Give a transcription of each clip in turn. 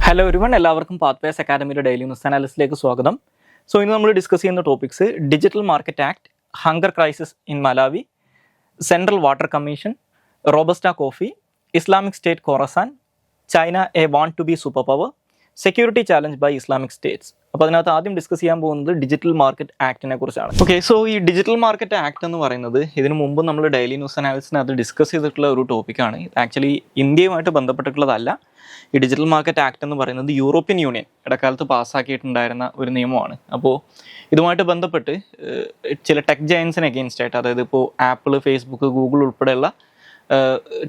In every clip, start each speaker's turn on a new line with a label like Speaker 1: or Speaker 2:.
Speaker 1: Hello everyone, എല്ലാവർക്കും Pathways അക്കാഡമിയുടെ daily news അനാലിസിലേക്ക് സ്വാഗതം. ഇന്ന് നമ്മൾ ഡിസ്കസ് ചെയ്യുന്ന topics Digital Market Act, hunger crisis in Malawi, Central Water Commission, robusta coffee, Islamic State Khorasan, China a want to be super power, security challenge by Islamic States. അപ്പോൾ അതിനകത്ത് ആദ്യം discuss ചെയ്യാൻ പോകുന്നത് ഡിജിറ്റൽ മാർക്കറ്റ് ആക്ടിനെ കുറിച്ചാണ്. ഈ digital Market act എന്ന് പറയുന്നത് ഇതിനു മുമ്പ് നമ്മൾ ഡെയിലി ന്യൂസ് അനാലിസിനകത്ത് ഡിസ്കസ് ചെയ്തിട്ടുള്ള ഒരു ടോപ്പിക്കാണ്. ആക്ച്വലി ഇന്ത്യയുമായിട്ട് ബന്ധപ്പെട്ടിട്ടുള്ളതല്ല. ഈ ഡിജിറ്റൽ മാർക്കറ്റ് ആക്ട് എന്ന് പറയുന്നത് യൂറോപ്യൻ യൂണിയൻ ഇടക്കാലത്ത് പാസ്സാക്കിയിട്ടുണ്ടായിരുന്ന ഒരു നിയമമാണ്. അപ്പോൾ ഇതുമായിട്ട് ബന്ധപ്പെട്ട് ചില ടെക് ജയൻസിന് എഗെയിൻസ്റ്റ് ആയിട്ട്, അതായത് ഇപ്പോൾ ആപ്പിൾ, ഫേസ്ബുക്ക്, ഗൂഗിൾ ഉൾപ്പെടെയുള്ള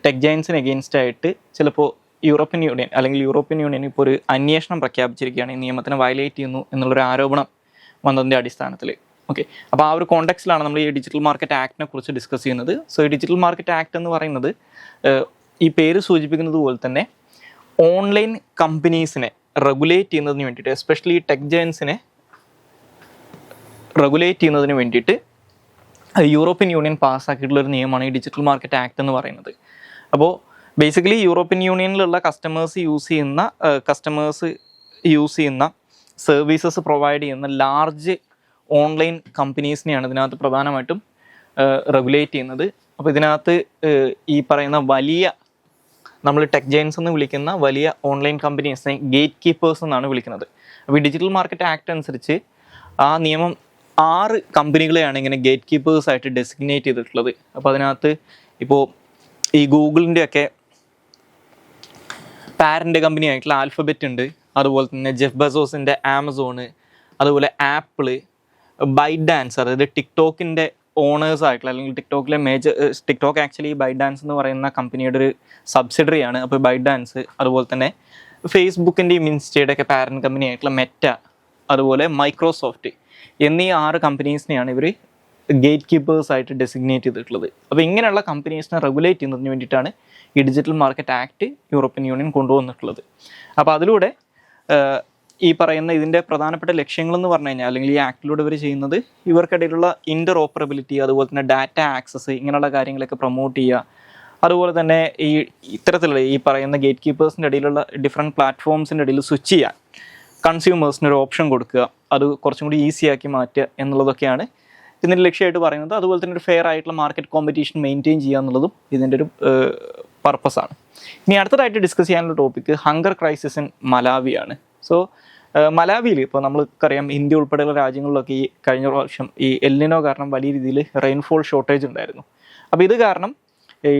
Speaker 1: ടെക് ജയൻസിന് എഗെയിൻസ്റ്റ് ആയിട്ട് ചിലപ്പോൾ യൂറോപ്യൻ യൂണിയൻ ഇപ്പോൾ ഒരു അന്വേഷണം പ്രഖ്യാപിച്ചിരിക്കുകയാണ്. ഈ നിയമത്തിനെ വയലേറ്റ് ചെയ്യുന്നു എന്നുള്ളൊരു ആരോപണം വന്നതിൻ്റെ അടിസ്ഥാനത്തിൽ. അപ്പോൾ ആ ഒരു കോണ്ടെക്സ്റ്റിലാണ് നമ്മൾ ഈ ഡിജിറ്റൽ മാർക്കറ്റ് ആക്ടിനെ കുറിച്ച് ഡിസ്കസ് ചെയ്യുന്നത്. ഈ ഡിജിറ്റൽ മാർക്കറ്റ് ആക്ട് എന്ന് പറയുന്നത് ഈ പേര് സൂചിപ്പിക്കുന്നത് പോലെ തന്നെ ഓൺലൈൻ കമ്പനീസിനെ റെഗുലേറ്റ് ചെയ്യുന്നതിന് വേണ്ടിയിട്ട്, എസ്പെഷ്യലി ടെക് ജയൻസിനെ റെഗുലേറ്റ് ചെയ്യുന്നതിന് വേണ്ടിയിട്ട് യൂറോപ്യൻ യൂണിയൻ പാസ്സാക്കിയിട്ടുള്ള ഒരു നിയമമാണ് ഈ ഡിജിറ്റൽ മാർക്കറ്റ് ആക്ട് എന്ന് പറയുന്നത്. അപ്പോൾ ബേസിക്കലി യൂറോപ്യൻ യൂണിയനിലുള്ള കസ്റ്റമേഴ്സ് യൂസ് ചെയ്യുന്ന സർവീസസ് പ്രൊവൈഡ് ചെയ്യുന്ന ലാർജ് ഓൺലൈൻ കമ്പനീസിനെയാണ് ഇതിനകത്ത് പ്രധാനമായിട്ടും റെഗുലേറ്റ് ചെയ്യുന്നത്. അപ്പോൾ ഇതിനകത്ത് ഈ പറയുന്ന വലിയ, നമ്മൾ ടെക് ജയൻസ് എന്ന് വിളിക്കുന്ന വലിയ ഓൺലൈൻ കമ്പനീസിനെ ഗേറ്റ് കീപ്പേഴ്സ് എന്നാണ് വിളിക്കുന്നത്. അപ്പോൾ ഈ ഡിജിറ്റൽ മാർക്കറ്റ് ആക്ട് അനുസരിച്ച് ആ നിയമം 6 കമ്പനികളെയാണ് ഇങ്ങനെ ഗേറ്റ് കീപ്പേഴ്സ് ആയിട്ട് ഡെസിഗ്നേറ്റ് ചെയ്തിട്ടുള്ളത്. അപ്പോൾ അതിനകത്ത് ഇപ്പോൾ ഈ ഗൂഗിളിൻ്റെ ഒക്കെ പാരൻ്റ് കമ്പനി ആയിട്ടുള്ള ആൽഫബറ്റ് ഉണ്ട്, അതുപോലെ തന്നെ ജെഫ് ബെസോസിൻ്റെ ആമസോണ്, അതുപോലെ ആപ്പിള്, ബൈഡാൻസ്, അതായത് ടിക്ടോക്കിൻ്റെ ഓണേഴ്സ് ആയിട്ടുള്ള, അല്ലെങ്കിൽ ടിക്ടോക്ക് ആക്ച്വലി ബൈഡാൻസ് എന്ന് പറയുന്ന കമ്പനിയുടെ ഒരു സബ്സിഡറി ആണ്. അപ്പോൾ ബൈഡാൻസ്, അതുപോലെ തന്നെ ഫേസ്ബുക്കിൻ്റെയും ഇൻസ്റ്റയുടെ ഒക്കെ പാരൻ്റ് കമ്പനി ആയിട്ടുള്ള മെറ്റ, അതുപോലെ മൈക്രോസോഫ്റ്റ് എന്നീ 6 കമ്പനീസിനെയാണ് ഇവർ ഗേറ്റ് കീപ്പേഴ്സ് ആയിട്ട് ഡെസിഗ്നേറ്റ് ചെയ്തിട്ടുള്ളത്. അപ്പോൾ ഇങ്ങനെയുള്ള കമ്പനീസിനെ റെഗുലേറ്റ് ചെയ്യുന്നതിന് വേണ്ടിയിട്ടാണ് ഈ digital Market act European union കൊണ്ടുവന്നിട്ടുള്ളത്. അപ്പോൾ അതിലൂടെ ഈ പറയുന്ന ഇതിൻ്റെ പ്രധാനപ്പെട്ട ലക്ഷ്യങ്ങളെന്ന് പറഞ്ഞു കഴിഞ്ഞാൽ, അല്ലെങ്കിൽ ഈ ആക്ടിലൂടെ ഇവർ ചെയ്യുന്നത് ഇവർക്കിടയിലുള്ള ഇൻ്റർ ഓപ്പറബിലിറ്റി, അതുപോലെ തന്നെ ഡാറ്റ ആക്സസ്, ഇങ്ങനെയുള്ള കാര്യങ്ങളൊക്കെ പ്രൊമോട്ട് ചെയ്യുക. അതുപോലെ തന്നെ ഈ ഇത്തരത്തിലുള്ള ഈ പറയുന്ന ഗേറ്റ് കീപ്പേഴ്സിൻ്റെ ഇടയിലുള്ള ഡിഫറെൻറ്റ് പ്ലാറ്റ്ഫോംസിൻ്റെ ഇടയിൽ സ്വിച്ച് ചെയ്യാൻ കൺസ്യൂമേഴ്സിന് ഒരു ഓപ്ഷൻ കൊടുക്കുക, അത് കുറച്ചും കൂടി ഈസിയാക്കി മാറ്റുക എന്നുള്ളതൊക്കെയാണ് ഇതിൻ്റെ ലക്ഷ്യമായിട്ട് പറയുന്നത്. അതുപോലെ തന്നെ ഒരു ഫെയർ ആയിട്ടുള്ള മാർക്കറ്റ് കോമ്പറ്റീഷൻ മെയിൻറ്റെയിൻ ചെയ്യുക എന്നുള്ളതും ഇതിൻ്റെ ഒരു പർപ്പസാണ്. ഇനി അടുത്തതായിട്ട് ഡിസ്കസ് ചെയ്യാനുള്ള ടോപ്പിക്ക് ഹങ്കർ ക്രൈസിസ് ഇൻ മലാവിയാണ്. മലാവിയിൽ ഇപ്പോൾ നമുക്കറിയാം, ഇന്ത്യ ഉൾപ്പെടെയുള്ള രാജ്യങ്ങളിലൊക്കെ ഈ കഴിഞ്ഞ പ്രാവശ്യം ഈ എൽനിനോ കാരണം വലിയ രീതിയിൽ റെയിൻഫോൾ ഷോർട്ടേജ് ഉണ്ടായിരുന്നു. അപ്പോൾ ഇത് കാരണം ഈ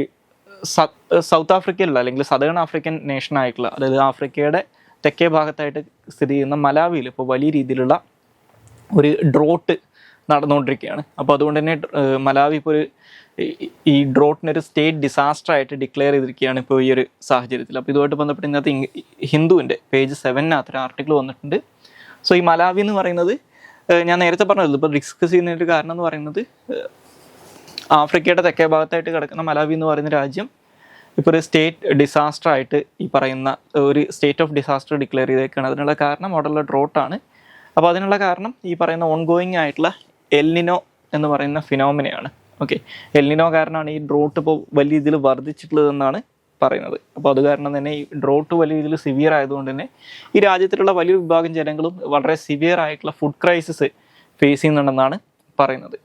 Speaker 1: സൗത്ത് ആഫ്രിക്കയിലുള്ള, അല്ലെങ്കിൽ സദേൺ ആഫ്രിക്കൻ നേഷനായിട്ടുള്ള, അതായത് ആഫ്രിക്കയുടെ തെക്കേ ഭാഗത്തായിട്ട് സ്ഥിതി ചെയ്യുന്ന മലാവിയിൽ ഇപ്പോൾ വലിയ രീതിയിലുള്ള ഒരു ഡ്രോട്ട് നടന്നുകൊണ്ടിരിക്കുകയാണ്. അപ്പോൾ അതുകൊണ്ട് തന്നെ മലാവി ഇപ്പോൾ ഈ ഡ്രോട്ടിനൊരു സ്റ്റേറ്റ് ഡിസാസ്റ്റർ ആയിട്ട് ഡിക്ലെയർ ചെയ്തിരിക്കുകയാണ് ഇപ്പോൾ ഈ ഒരു സാഹചര്യത്തിൽ. അപ്പോൾ ഇതുമായിട്ട് ബന്ധപ്പെട്ട് ഇന്നത്തെ ഹിന്ദുവിൻ്റെ പേജ് 7 ഒരു ആർട്ടിക്കിൾ വന്നിട്ടുണ്ട്. ഈ മലാവി എന്ന് പറയുന്നത്, ഞാൻ നേരത്തെ പറഞ്ഞത്, ഇപ്പോൾ ഡിസ്കസ് ചെയ്യുന്നതിൻ്റെ കാരണം എന്ന് പറയുന്നത്, ആഫ്രിക്കയുടെ തെക്കേ ഭാഗത്തായിട്ട് കിടക്കുന്ന മലാവി എന്ന് പറയുന്ന രാജ്യം ഇപ്പോൾ ഒരു സ്റ്റേറ്റ് ഡിസാസ്റ്റർ ആയിട്ട്, ഈ പറയുന്ന ഒരു സ്റ്റേറ്റ് ഓഫ് ഡിസാസ്റ്റർ ഡിക്ലെയർ ചെയ്തേക്കാണ്. അതിനുള്ള കാരണം അവിടെയുള്ള ഡ്രോട്ടാണ്. അപ്പോൾ അതിനുള്ള കാരണം ഈ പറയുന്ന ഓൺഗോയിങ് ആയിട്ടുള്ള എൽനിനോ എന്ന് പറയുന്ന ഫിനോമിനയാണ്. എൽനിനോ കാരണമാണ് ഈ ഡ്രോട്ട് ഇപ്പോൾ വലിയ രീതിയിൽ വർദ്ധിച്ചിട്ടുള്ളതെന്നാണ് പറയുന്നത്. അപ്പോൾ അത് കാരണം തന്നെ ഈ ഡ്രോട്ട് വലിയ രീതിയിൽ സിവിയർ ആയതുകൊണ്ട് തന്നെ ഈ രാജ്യത്തിലുള്ള വലിയൊരു വിഭാഗം ജനങ്ങളും വളരെ സിവിയർ ആയിട്ടുള്ള ഫുഡ് ക്രൈസിസ് ഫേസ് ചെയ്യുന്നുണ്ടെന്നാണ് പറയുന്നത്.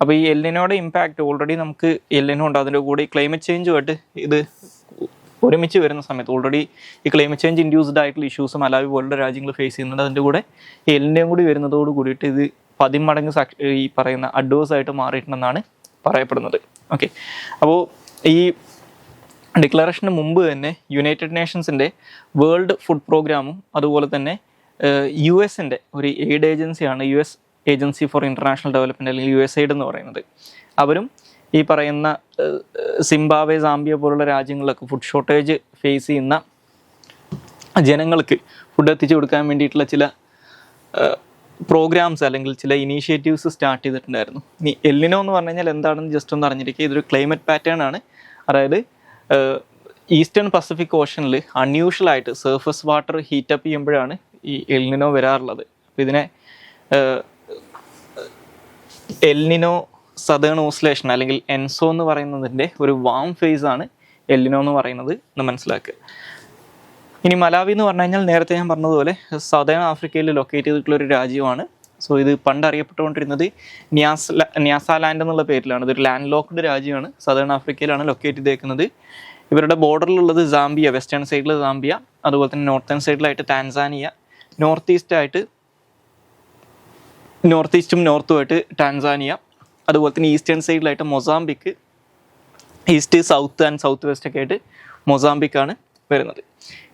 Speaker 1: അപ്പോൾ ഈ എൽനിനോയുടെ ഇമ്പാക്റ്റ് ഓൾറെഡി നമുക്ക് എൽനിനോ ഉണ്ട്, അതിൻ്റെ കൂടെ ഈ ക്ലൈമറ്റ് ചേഞ്ചുമായിട്ട് ഇത് ഒരുമിച്ച് വരുന്ന സമയത്ത് ഓൾറെഡി ഈ ക്ലൈമറ്റ് ചേഞ്ച് ഇൻഡ്യൂസ്ഡ് ആയിട്ടുള്ള ഇഷ്യൂസ് മലാവി പോലുള്ള രാജ്യങ്ങൾ ഫേസ് ചെയ്യുന്നുണ്ട്. അതിൻ്റെ കൂടെ ഈ എൽനിനോ കൂടി വരുന്നതോട് കൂടിയിട്ട് ഇത് 10 മടങ്ങ് ഈ പറയുന്ന അഡ്വേഴ്സ് ആയിട്ട് മാറിയിട്ടുണ്ടെന്നാണ് പറയപ്പെടുന്നത്. അപ്പോൾ ഈ ഡിക്ലറേഷന് മുമ്പ് തന്നെ യുണൈറ്റഡ് നേഷൻസിൻ്റെ വേൾഡ് ഫുഡ് പ്രോഗ്രാമും, അതുപോലെ തന്നെ US-ൻ്റെ ഒരു എയ്ഡ് ഏജൻസിയാണ് US agency four international development, അല്ലെങ്കിൽ USAID എന്ന് പറയുന്നത്, അവരും ഈ പറയുന്ന സിംബാബ്വെ, സാംബിയ പോലുള്ള രാജ്യങ്ങളിലൊക്കെ ഫുഡ് ഷോർട്ടേജ് ഫേസ് ചെയ്യുന്ന ജനങ്ങൾക്ക് ഫുഡ് എത്തിച്ചു കൊടുക്കാൻ വേണ്ടിയിട്ടുള്ള ചില പ്രോഗ്രാംസ്, അല്ലെങ്കിൽ ചില ഇനീഷ്യേറ്റീവ്സ് സ്റ്റാർട്ട് ചെയ്തിട്ടുണ്ടായിരുന്നു. ഇനി എൽനിനോ എന്ന് പറഞ്ഞു കഴിഞ്ഞാൽ എന്താണെന്ന് ജസ്റ്റ് ഒന്ന് അറിഞ്ഞിരിക്കുക. ഇതൊരു ക്ലൈമറ്റ് പാറ്റേൺ ആണ്. അതായത് ഈസ്റ്റേൺ പസഫിക് ഓഷനിൽ അൺയൂഷ്വലായിട്ട് സർഫസ് വാട്ടർ ഹീറ്റപ്പ് ചെയ്യുമ്പോഴാണ് ഈ എൽനിനോ വരാറുള്ളത്. അപ്പോൾ ഇതിനെ എൽനിനോ സദേൺ ഓസിലേഷൻ, അല്ലെങ്കിൽ എൻസോ എന്ന് പറയുന്നതിൻ്റെ ഒരു വാം ഫേസ് ആണ് എൽനിനോ എന്ന് പറയുന്നത് എന്ന് മനസ്സിലാക്കുക. ഇനി മലാവി എന്ന് പറഞ്ഞു കഴിഞ്ഞാൽ നേരത്തെ ഞാൻ പറഞ്ഞതുപോലെ സദേൺ ആഫ്രിക്കയിൽ ലൊക്കേറ്റ് ചെയ്തിട്ടുള്ള ഒരു രാജ്യമാണ്. സോ ഇത് പണ്ട് അറിയപ്പെട്ടുകൊണ്ടിരുന്നത് ന്യാസാലാൻഡ് എന്നുള്ള പേരിലാണ്. ഇതൊരു ലാൻഡ് ലോക്ക്ഡ് രാജ്യമാണ്. സദേൺ ആഫ്രിക്കയിലാണ് ലൊക്കേറ്റ് ചെയ്തേക്കുന്നത്. ഇവരുടെ ബോർഡറിലുള്ളത് സാംബിയ, വെസ്റ്റേൺ സൈഡിൽ സാംബിയ, അതുപോലെ തന്നെ നോർത്തേൺ സൈഡിലായിട്ട് ടാൻസാനിയ, നോർത്ത് ഈസ്റ്റും നോർത്തുമായിട്ട് ടാൻസാനിയ, അതുപോലെ തന്നെ ഈസ്റ്റേൺ സൈഡിലായിട്ട് Mozambique, east, south and south west ഒക്കെ ആയിട്ട് മൊസാംബിക്കാണ് വരുന്നത്.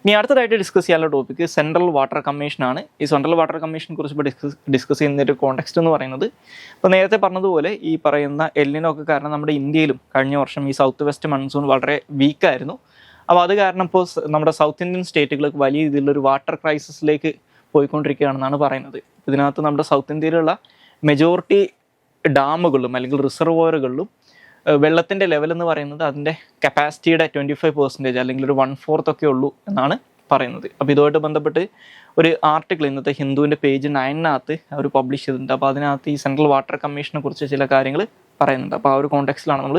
Speaker 1: ഇനി അടുത്തതായിട്ട് ഡിസ്കസ് ചെയ്യാനുള്ള ടോപ്പിക്ക് സെൻട്രൽ വാട്ടർ കമ്മീഷനാണ്. ഈ സെൻട്രൽ വാട്ടർ കമ്മീഷനെ കുറിച്ച് ഇപ്പോൾ ഡിസ്കസ് ചെയ്യുന്ന ഒരു കോണ്ടെക്സ്റ്റ് എന്ന് പറയുന്നത്, ഇപ്പോൾ നേരത്തെ പറഞ്ഞതുപോലെ ഈ പറയുന്ന എൽനിനോ ഒക്കെ കാരണം നമ്മുടെ ഇന്ത്യയിലും കഴിഞ്ഞ വർഷം ഈ സൗത്ത് വെസ്റ്റ് മൺസൂൺ വളരെ വീക്കായിരുന്നു. അപ്പോൾ അത് കാരണം ഇപ്പോൾ നമ്മുടെ സൗത്ത് ഇന്ത്യൻ സ്റ്റേറ്റുകൾക്ക് വലിയ രീതിയിലുള്ളൊരു വാട്ടർ ക്രൈസിസിലേക്ക് പോയിക്കൊണ്ടിരിക്കുകയാണെന്നാണ് പറയുന്നത്. ഇതിനകത്ത് നമ്മുടെ സൗത്ത് ഇന്ത്യയിലുള്ള മെജോറിറ്റി ഡാമുകളിലും അല്ലെങ്കിൽ റിസർവോയറുകളിലും വെള്ളത്തിൻ്റെ ലെവൽ എന്ന് പറയുന്നത് അതിൻ്റെ കപ്പാസിറ്റിയുടെ 25% അല്ലെങ്കിൽ ഒരു 1/4 ഒക്കെ ഉള്ളൂ എന്നാണ് പറയുന്നത്. അപ്പോൾ ഇതുമായിട്ട് ബന്ധപ്പെട്ട് ഒരു ആർട്ടിക്കിൾ ഇന്നത്തെ ഹിന്ദുവിൻ്റെ പേജ് 9-നകത്ത് അവർ പബ്ലിഷ് ചെയ്തിട്ടുണ്ട്. അപ്പോൾ അതിനകത്ത് ഈ സെൻട്രൽ വാട്ടർ കമ്മീഷനെ കുറിച്ച് ചില കാര്യങ്ങൾ പറയുന്നുണ്ട്. അപ്പോൾ ആ ഒരു കോണ്ടെക്സ്റ്റിലാണ് നമ്മൾ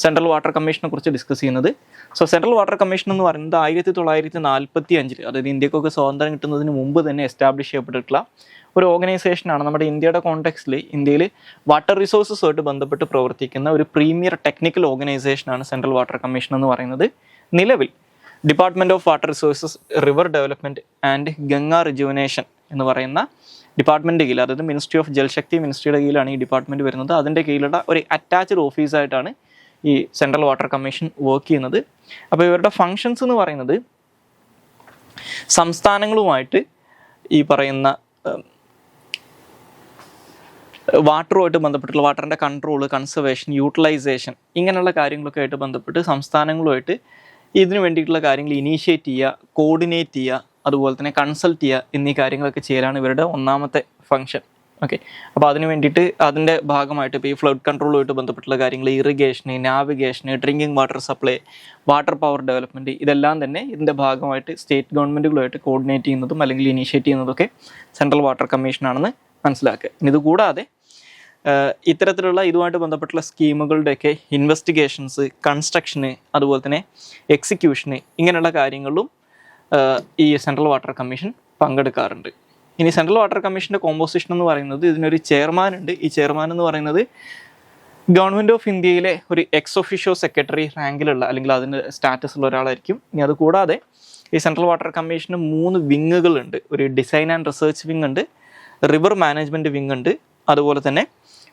Speaker 1: സെൻട്രൽ വാട്ടർ കമ്മീഷനെ കുറിച്ച് ഡിസ്കസ് ചെയ്യുന്നത്. സോ സെൻട്രൽ വാട്ടർ കമ്മീഷൻ എന്ന് പറയുന്നത് 1945 അതായത് ഇന്ത്യക്കൊക്കെ സ്വാതന്ത്ര്യം കിട്ടുന്നതിന് മുമ്പ് തന്നെ എസ്റ്റാബ്ലിഷ് ചെയ്യപ്പെട്ടിട്ടുള്ള ഒരു ഓർഗനൈസേഷനാണ്. നമ്മുടെ ഇന്ത്യയുടെ കോണ്ടെക്സ്റ്റിൽ ഇന്ത്യയിൽ വാട്ടർ റിസോഴ്സസുമായിട്ട് ബന്ധപ്പെട്ട് പ്രവർത്തിക്കുന്ന ഒരു പ്രീമിയർ ടെക്നിക്കൽ ഓർഗനൈസേഷനാണ് സെൻട്രൽ വാട്ടർ കമ്മീഷൻ എന്ന് പറയുന്നത്. നിലവിൽ department of water resources, river development and Ganga rejuvenation എന്ന് പറയുന്ന ഡിപ്പാർട്ട്മെൻറ്റ് കീഴിൽ, അതായത് മിനിസ്ട്രി ഓഫ് ജൽശക്തി മിനിസ്ട്രിയുടെ കീഴിലാണ് ഈ ഡിപ്പാർട്ട്മെൻറ്റ് വരുന്നത്. അതിൻ്റെ കീഴിലുള്ള ഒരു അറ്റാച്ച്ഡ് ഓഫീസായിട്ടാണ് ഈ സെൻട്രൽ വാട്ടർ കമ്മീഷൻ വർക്ക് ചെയ്യുന്നത്. അപ്പോൾ ഇവരുടെ ഫങ്ഷൻസ് എന്ന് പറയുന്നത് സംസ്ഥാനങ്ങളുമായിട്ട് ഈ പറയുന്ന വാട്ടറുമായിട്ട് ബന്ധപ്പെട്ടുള്ള വാട്ടറിൻ്റെ കൺട്രോൾ, കൺസർവേഷൻ, യൂട്ടിലൈസേഷൻ ഇങ്ങനെയുള്ള കാര്യങ്ങളൊക്കെ ആയിട്ട് ബന്ധപ്പെട്ട് സംസ്ഥാനങ്ങളുമായിട്ട് ഇതിനു വേണ്ടിയിട്ടുള്ള കാര്യങ്ങൾ ഇനീഷ്യേറ്റ് ചെയ്യുക, കോർഡിനേറ്റ് ചെയ്യുക, അതുപോലെ തന്നെ കൺസൾട്ട് ചെയ്യുക എന്നീ കാര്യങ്ങളൊക്കെ ചെയ്യലാണ് ഇവരുടെ ഒന്നാമത്തെ ഫംഗ്ഷൻ. ഓക്കെ, അപ്പോൾ അതിന് വേണ്ടിയിട്ട് അതിൻ്റെ ഭാഗമായിട്ട് ഇപ്പോൾ ഈ ഫ്ലഡ് കൺട്രോളുമായിട്ട് ബന്ധപ്പെട്ടുള്ള കാര്യങ്ങൾ, ഇറിഗേഷന്, നാവിഗേഷന്, drinking water supply, water power development, ഇതെല്ലാം തന്നെ ഇതിൻ്റെ ഭാഗമായിട്ട് സ്റ്റേറ്റ് ഗവൺമെൻറ്റുകളുമായിട്ട് കോർഡിനേറ്റ് ചെയ്യുന്നതും അല്ലെങ്കിൽ ഇനീഷ്യേറ്റ് ചെയ്യുന്നതൊക്കെ സെൻട്രൽ വാട്ടർ കമ്മീഷനാണെന്ന് മനസ്സിലാക്കുക. ഇനി ഇതുകൂടാതെ ഇത്തരത്തിലുള്ള ഇതുമായിട്ട് ബന്ധപ്പെട്ടുള്ള സ്കീമുകളുടെയൊക്കെ ഇൻവെസ്റ്റിഗേഷൻസ്, കൺസ്ട്രക്ഷന്, അതുപോലെ തന്നെ എക്സിക്യൂഷന് ഇങ്ങനെയുള്ള കാര്യങ്ങളിലും ഈ സെൻട്രൽ വാട്ടർ കമ്മീഷൻ പങ്കെടുക്കാറുണ്ട്. ഇനി സെൻട്രൽ വാട്ടർ കമ്മീഷൻ്റെ കോമ്പോസിഷൻ എന്ന് പറയുന്നത്, ഇതിനൊരു ചെയർമാൻ ഉണ്ട്. ഈ ചെയർമാൻ എന്ന് പറയുന്നത് ഗവൺമെൻറ് ഓഫ് ഇന്ത്യയിലെ ഒരു എക്സ് ഒഫീഷ്യോ സെക്രട്ടറി റാങ്കിലുള്ള അല്ലെങ്കിൽ അതിൻ്റെ സ്റ്റാറ്റസ് ഉള്ള ഒരാളായിരിക്കും. ഇനി അതുകൂടാതെ ഈ സെൻട്രൽ വാട്ടർ കമ്മീഷന് 3 വിങ്ങുകളുണ്ട്. ഒരു ഡിസൈൻ ആൻഡ് റിസർച്ച് വിങ് ഉണ്ട്, റിവർ മാനേജ്മെൻറ്റ് വിങ് ഉണ്ട്, അതുപോലെ തന്നെ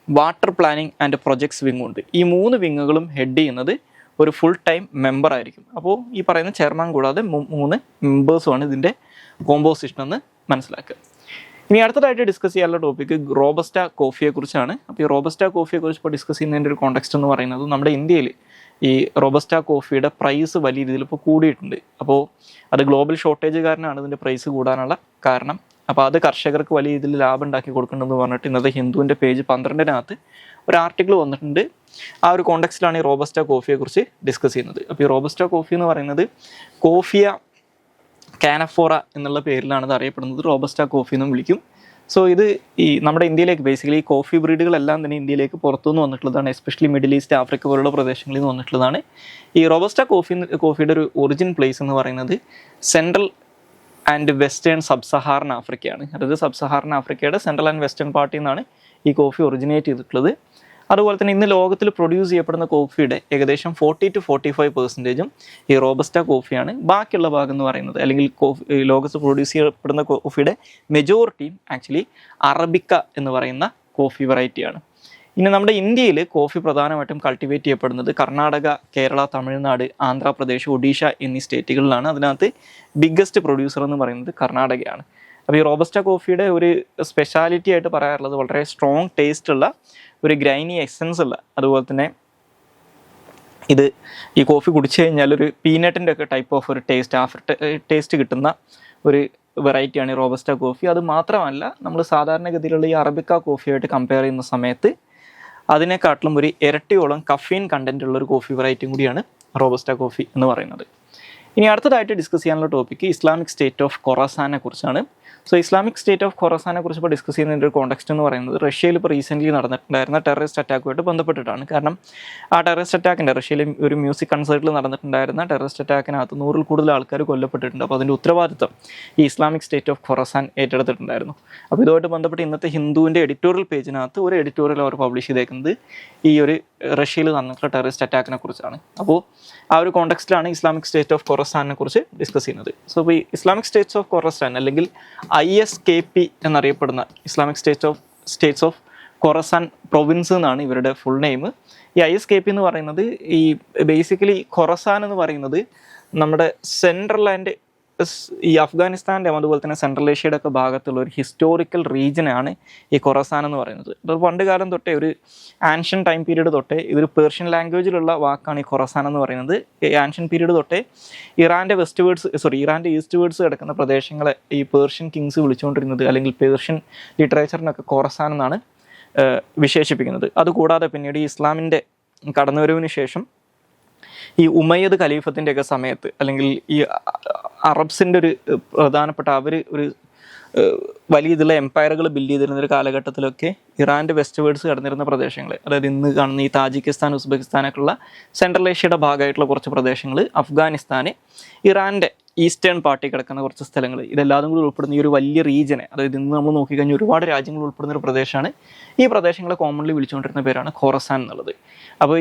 Speaker 1: water planning and projects wing ഉണ്ട്. ഈ 3 വിങ്ങുകളും ഹെഡ് ചെയ്യുന്നത് ഒരു ഫുൾ ടൈം മെമ്പർ ആയിരിക്കും. അപ്പോൾ ഈ പറയുന്ന ചെയർമാൻ കൂടാതെ 3 മെമ്പേഴ്സുമാണ് ഇതിൻ്റെ കോമ്പോസിഷൻ എന്ന് മനസ്സിലാക്കുക. ഇനി അടുത്തതായിട്ട് ഡിസ്കസ് ചെയ്യാനുള്ള ടോപ്പിക്ക് റോബസ്റ്റ കോഫിയെ കുറിച്ചാണ്. അപ്പോൾ ഈ റോബസ്റ്റ കോഫിയെ കുറിച്ച് ഇപ്പോൾ ഡിസ്കസ് ചെയ്യുന്നതിൻ്റെ ഒരു കോണ്ടെക്സ്റ്റ് എന്ന് പറയുന്നത്, നമ്മുടെ ഇന്ത്യയിൽ ഈ റോബസ്റ്റ കോഫിയുടെ പ്രൈസ് വലിയ രീതിയിൽ ഇപ്പോൾ കൂടിയിട്ടുണ്ട്. അപ്പോൾ അത് ഗ്ലോബൽ ഷോർട്ടേജ് കാരണമാണ് ഇതിൻ്റെ പ്രൈസ് കൂടാനുള്ള കാരണം. അപ്പോൾ അത് കർഷകർക്ക് വലിയ രീതിയിൽ ലാഭം ഉണ്ടാക്കി കൊടുക്കണമെന്ന് പറഞ്ഞിട്ട് ഇന്നത്തെ ഹിന്ദുവിൻ്റെ പേജ് 12-നകത്ത് ഒരു ആർട്ടിക്കിൾ വന്നിട്ടുണ്ട്. ആ ഒരു കോണ്ടെക്സ്റ്റിലാണ് ഈ റോബസ്റ്റ കോഫിയെ കുറിച്ച് ഡിസ്കസ് ചെയ്യുന്നത്. അപ്പോൾ ഈ റോബസ്റ്റ കോഫി എന്ന് പറയുന്നത് കോഫിയ കാനഫോറ എന്നുള്ള പേരിലാണ് ഇത് അറിയപ്പെടുന്നത്. റോബസ്റ്റ കോഫി എന്നും വിളിക്കും. സോ ഇത് ഈ നമ്മുടെ ഇന്ത്യയിലേക്ക് ബേസിക്കലി കോഫി ബ്രീഡുകളെല്ലാം തന്നെ ഇന്ത്യയിലേക്ക് പുറത്തുനിന്ന് വന്നിട്ടുള്ളതാണ്. എസ്പെഷ്യലി മിഡിൽ ഈസ്റ്റ്, ആഫ്രിക്ക പോലുള്ള പ്രദേശങ്ങളിൽ നിന്ന് വന്നിട്ടുള്ളതാണ്. ഈ റോബസ്റ്റ കോഫിയുടെ ഒരു ഒറിജിൻ പ്ലേസ് എന്ന് പറയുന്നത് central and western sub Saharan ആഫ്രിക്കയാണ്. അതായത് സബ് സഹാറൻ ആഫ്രിക്കയുടെ സെൻട്രൽ ആൻഡ് വെസ്റ്റേൺ പാർട്ടിൽ നിന്നാണ് ഈ കോഫി ഒറിജിനേറ്റ് ചെയ്തിട്ടുള്ളത്. അതുപോലെ തന്നെ ഇന്ന് ലോകത്തിൽ പ്രൊഡ്യൂസ് ചെയ്യപ്പെടുന്ന കോഫിയുടെ ഏകദേശം 40 to 45% ഈ റോബസ്റ്റ കോഫിയാണ്. ബാക്കിയുള്ള ഭാഗം എന്ന് പറയുന്നത്, അല്ലെങ്കിൽ ലോകത്ത് പ്രൊഡ്യൂസ് ചെയ്യപ്പെടുന്ന കോഫിയുടെ മെജോറിറ്റിയും ആക്ച്വലി അറബിക്ക എന്ന് പറയുന്ന കോഫി വെറൈറ്റിയാണ്. ഇനി നമ്മുടെ ഇന്ത്യയിൽ കോഫി പ്രധാനമായിട്ടും കൾട്ടിവേറ്റ് ചെയ്യപ്പെടുന്നത് കർണാടക, കേരള, തമിഴ്നാട്, ആന്ധ്രാപ്രദേശ്, ഒഡീഷ എന്നീ സ്റ്റേറ്റുകളിലാണ്. അതിനകത്ത് ബിഗ്ഗസ്റ്റ് പ്രൊഡ്യൂസർ എന്ന് പറയുന്നത് കർണാടകയാണ്. അപ്പോൾ ഈ റോബസ്റ്റ കോഫിയുടെ ഒരു സ്പെഷ്യാലിറ്റി ആയിട്ട് പറയാറുള്ളത് വളരെ സ്ട്രോങ് ടേസ്റ്റ് ഉള്ള, ഒരു ഗ്രൈനി എസൻസ് ഉള്ള, അതുപോലെ തന്നെ ഇത് ഈ കോഫി കുടിച്ചു കഴിഞ്ഞാൽ ഒരു പീനട്ടിൻ്റെ ഒക്കെ ടൈപ്പ് ഓഫ് ഒരു ടേസ്റ്റ് കിട്ടുന്ന ഒരു വെറൈറ്റിയാണ് ഈ റോബസ്റ്റ കോഫി. അത് മാത്രമല്ല, നമ്മൾ സാധാരണഗതിയിലുള്ള ഈ അറബിക്ക കോഫിയായിട്ട് കമ്പയർ ചെയ്യുന്ന സമയത്ത് അതിനെക്കാട്ടിലും ഒരു ഇരട്ടിയോളം കഫീൻ കണ്ടന്റ് ഉള്ള ഒരു കോഫി വെറൈറ്റിയും കൂടിയാണ് റോബസ്റ്റ കോഫി എന്ന് പറയുന്നത്. ഇനി അടുത്തതായിട്ട് ഡിസ്കസ് ചെയ്യാനുള്ള ടോപ്പിക്ക് ഇസ്ലാമിക് സ്റ്റേറ്റ് ഓഫ് ഖൊറാസാനെ കുറിച്ചാണ്. സോ ഇസ്ലാമിക് സ്റ്റേറ്റ് ഓഫ് ഖൊറസാനെ കുറിച്ച് ഇപ്പോൾ ഡിസ്കസ് ചെയ്യുന്നതിൻ്റെ ഒരു കോണ്ടെക്സ്റ്റ് എന്ന് പറയുന്നത് റഷ്യയിൽ ഇപ്പോൾ റീസെൻ്റ്ലി നടന്നിട്ടുണ്ടായിരുന്ന ടെററിസ്റ്റ് അറ്റാക്കുമായിട്ട് ബന്ധപ്പെട്ടിട്ടാണ്. കാരണം ആ ടെററിസ്റ്റ് അറ്റാക്കിൻ്റെ റഷ്യയിൽ ഒരു മ്യൂസിക് കൺസേർട്ടിൽ നടന്നിട്ടുണ്ടായിരുന്ന ടെററിസ്റ്റ് അറ്റാക്കിനകത്ത് 100-ൽ കൂടുതൽ ആൾക്കാർ കൊല്ലപ്പെട്ടിട്ടുണ്ട്. അപ്പോൾ അതിൻ്റെ ഉത്തരവാദിത്തം ഈ ഇസ്ലാമിക് സ്റ്റേറ്റ് ഓഫ് ഖൊറസാൻ ഏറ്റെടുത്തിട്ടുണ്ടായിരുന്നു. അപ്പോൾ ഇതുമായിട്ട് ബന്ധപ്പെട്ട് ഇന്നത്തെ ഹിന്ദുവിൻ്റെ എഡിറ്റോറിയൽ പേജിനകത്ത് ഒരു എഡിറ്റോറിയൽ അവർ പബ്ലിഷ് ചെയ്തേക്കുന്നത് ഈ ഒരു റഷ്യയിൽ നടന്നിട്ടുള്ള ടെററിസ്റ്റ് അറ്റാക്കിനെ കുറിച്ചാണ്. അപ്പോൾ ആ ഒരു കോണ്ടെക്സ്റ്റിലാണ് ഇസ്ലാമിക് സ്റ്റേറ്റ് ഓഫ് ഖൊറസാനെ കുറിച്ച് ഡിസ്കസ് ചെയ്യുന്നത്. സോ ഇപ്പോൾ ഈ ഇസ്ലാമിക് സ്റ്റേറ്റ്സ് ഓഫ് ഖൊറസാൻ അല്ലെങ്കിൽ ISKP എന്നറിയപ്പെടുന്ന ഇസ്ലാമിക് സ്റ്റേറ്റ്സ് ഓഫ് ഖൊറസാൻ പ്രൊവിൻസ് എന്നാണ് ഇവരുടെ ഫുൾ നെയിം. ഈ ISKP എന്ന് പറയുന്നത് ഈ ബേസിക്കലി ഖൊറസാൻ എന്ന് പറയുന്നത് നമ്മുടെ സെൻട്രൽ ആൻഡ് ഈ അഫ്ഗാനിസ്ഥാൻ്റെ അതുപോലെ തന്നെ സെൻട്രൽ ഏഷ്യയുടെ ഒക്കെ ഭാഗത്തുള്ള ഒരു ഹിസ്റ്റോറിക്കൽ റീജിയനാണ് ഈ ഖൊറസാൻ എന്ന് പറയുന്നത്. അപ്പോൾ പണ്ട് കാലം തൊട്ടേ ഒരു ആൻഷ്യൻ ടൈം പീരീഡ് തൊട്ടേ ഇതൊരു പേർഷ്യൻ ലാംഗ്വേജിലുള്ള വാക്കാണ് ഈ ഖൊറസാൻ എന്ന് പറയുന്നത്. ഈ ആൻഷ്യൻ പീരീഡ് തൊട്ടേ ഇറാൻ്റെ ഇറാൻ്റെ ഈസ്റ്റ് വേർഡ്സ് കിടക്കുന്ന പ്രദേശങ്ങളെ ഈ പേർഷ്യൻ കിങ്സ് വിളിച്ചുകൊണ്ടിരുന്നത് അല്ലെങ്കിൽ പേർഷ്യൻ ലിറ്ററേച്ചറിനൊക്കെ ഖൊറസാൻ എന്നാണ് വിശേഷിപ്പിക്കുന്നത്. അതുകൂടാതെ പിന്നീട് ഈ ഇസ്ലാമിൻ്റെ കടന്നുവരവിന് ശേഷം ഈ ഉമയ്യദ് ഖലീഫത്തിൻ്റെ ഒക്കെ സമയത്ത് അല്ലെങ്കിൽ ഈ അറബ്സിൻ്റെ ഒരു പ്രധാനപ്പെട്ട അവർ ഒരു വലിയ ഇതിലുള്ള എംപയറുകൾ ബിൽഡ് ചെയ്തിരുന്ന ഒരു കാലഘട്ടത്തിലൊക്കെ ഇറാൻ്റെ വെസ്റ്റ് വേർഡ്സ് കടന്നിരുന്ന പ്രദേശങ്ങൾ, അതായത് ഇന്ന് കാണുന്ന ഈ താജിക്കിസ്ഥാൻ ഉസ്ബെക്കിസ്ഥാനൊക്കെയുള്ള സെൻട്രൽ ഏഷ്യയുടെ ഭാഗമായിട്ടുള്ള കുറച്ച് പ്രദേശങ്ങൾ, അഫ്ഗാനിസ്ഥാൻ, ഇറാൻ്റെ ഈസ്റ്റേൺ പാർട്ടി കിടക്കുന്ന കുറച്ച് സ്ഥലങ്ങൾ, ഇതെല്ലാതും കൂടി ഉൾപ്പെടുന്ന ഈ ഒരു വലിയ റീജിയനെ, അതായത് ഇന്ന് നമ്മൾ നോക്കിക്കഴിഞ്ഞാൽ ഒരുപാട് രാജ്യങ്ങൾ ഉൾപ്പെടുന്ന ഒരു പ്രദേശമാണ്. ഈ പ്രദേശങ്ങളെ കോമൺലി വിളിച്ചുകൊണ്ടിരുന്ന പേരാണ് ഖൊറസാൻ എന്നുള്ളത്. അപ്പോൾ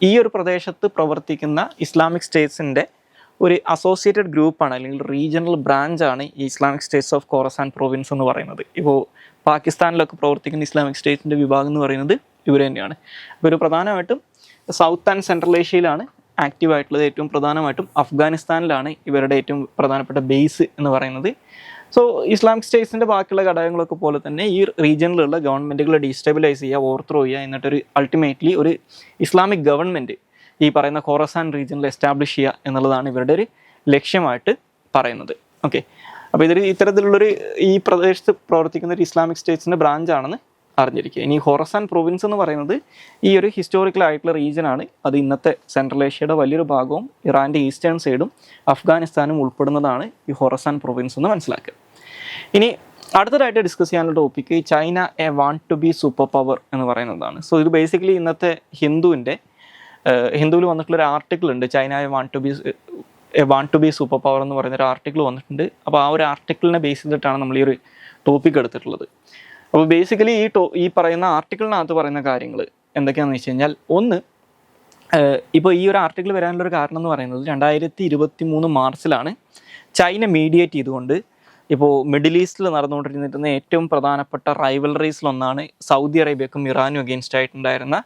Speaker 1: ഈ ഒരു പ്രദേശത്ത് പ്രവർത്തിക്കുന്ന ഇസ്ലാമിക് സ്റ്റേറ്റ്സിൻ്റെ ഒരു അസോസിയേറ്റഡ് ഗ്രൂപ്പാണ് അല്ലെങ്കിൽ റീജിയണൽ ബ്രാഞ്ചാണ് ഈ ഇസ്ലാമിക് സ്റ്റേറ്റ്സ് ഓഫ് ഖൊറസാൻ പ്രൊവിൻസ് എന്ന് പറയുന്നത്. ഇപ്പോൾ പാകിസ്ഥാനിലൊക്കെ പ്രവർത്തിക്കുന്ന ഇസ്ലാമിക് സ്റ്റേറ്റിൻ്റെ വിഭാഗം എന്ന് പറയുന്നത് ഇവർ തന്നെയാണ്. അപ്പോൾ ഒരു പ്രധാനമായിട്ടും സൗത്ത് ആൻഡ് സെൻട്രൽ ഏഷ്യയിലാണ് ആക്റ്റീവായിട്ടുള്ളത്. ഏറ്റവും പ്രധാനമായിട്ടും അഫ്ഗാനിസ്ഥാനിലാണ് ഇവരുടെ ഏറ്റവും പ്രധാനപ്പെട്ട ബേസ് എന്ന് പറയുന്നത്. സോ ഇസ്ലാമിക് സ്റ്റേറ്റ്സിൻ്റെ ബാക്കിയുള്ള ഘടകങ്ങളൊക്കെ പോലെ തന്നെ ഈ റീജിയനിലുള്ള ഗവൺമെൻറ്റുകളെ ഡീസ്റ്റെബിലൈസ് ചെയ്യുക, ഓവർത്രോ ചെയ്യുക, എന്നിട്ടൊരു അൾട്ടിമേറ്റ്ലി ഒരു ഇസ്ലാമിക് ഗവൺമെൻറ് ഈ പറയുന്ന ഖൊറസാൻ റീജിയനിൽ എസ്റ്റാബ്ലിഷ് ചെയ്യുക എന്നുള്ളതാണ് ഇവരുടെ ഒരു ലക്ഷ്യമായിട്ട് പറയുന്നത്. ഓക്കെ, അപ്പോൾ ഇത്തരത്തിലുള്ളൊരു ഈ പ്രദേശത്ത് പ്രവർത്തിക്കുന്ന ഒരു ഇസ്ലാമിക് സ്റ്റേറ്റ്സിൻ്റെ ബ്രാഞ്ചാണെന്ന് അറിഞ്ഞിരിക്കുക. ഇനി ഖൊറസാൻ പ്രൊവിൻസ് എന്ന് പറയുന്നത് ഈ ഒരു ഹിസ്റ്റോറിക്കൽ ആയിട്ടുള്ള റീജിയനാണ്. അത് ഇന്നത്തെ സെൻട്രൽ ഏഷ്യയുടെ വലിയൊരു ഭാഗവും ഇറാൻ്റെ ഈസ്റ്റേൺ സൈഡും അഫ്ഗാനിസ്ഥാനും ഉൾപ്പെടുന്നതാണ് ഈ ഖൊറസാൻ പ്രൊവിൻസ് എന്ന് മനസ്സിലാക്കുക. ഇനി അടുത്തതായിട്ട് ഡിസ്കസ് ചെയ്യാനുള്ള topic China a want to be super power എന്ന് പറയുന്നതാണ്. സോ ഇത് ബേസിക്കലി ഇന്നത്തെ ഹിന്ദുവിൽ വന്നിട്ടുള്ളൊരു ആർട്ടിക്കിൾ ഉണ്ട്, China a want to be super power എന്ന് പറയുന്ന ഒരു ആർട്ടിക്കിൾ വന്നിട്ടുണ്ട്. അപ്പോൾ ആ ഒരു ആർട്ടിക്കിളിനെ ബേസ് ചെയ്തിട്ടാണ് നമ്മൾ ഈ ഒരു ടോപ്പിക് എടുത്തിട്ടുള്ളത്. അപ്പോൾ ബേസിക്കലി ഈ പറയുന്ന ആർട്ടിക്കിളിനകത്ത് പറയുന്ന കാര്യങ്ങൾ എന്തൊക്കെയാണെന്ന് വെച്ച് കഴിഞ്ഞാൽ, ഒന്ന്, ഇപ്പോൾ ഈ ഒരു ആർട്ടിക്കിൾ വരാനുള്ളൊരു കാരണം എന്ന് പറയുന്നത് 2023 മാർച്ചിലാണ് ചൈന മീഡിയേറ്റ് ചെയ്തുകൊണ്ട് ഇപ്പോൾ മിഡിൽ ഈസ്റ്റിൽ നടന്നുകൊണ്ടിരുന്നിരുന്ന ഏറ്റവും പ്രധാനപ്പെട്ട റൈവലറീസിലൊന്നാണ് സൗദി അറേബ്യക്കും ഇറാനും അഗെയിൻസ്റ്റ് ആയിട്ടുണ്ടായിരുന്ന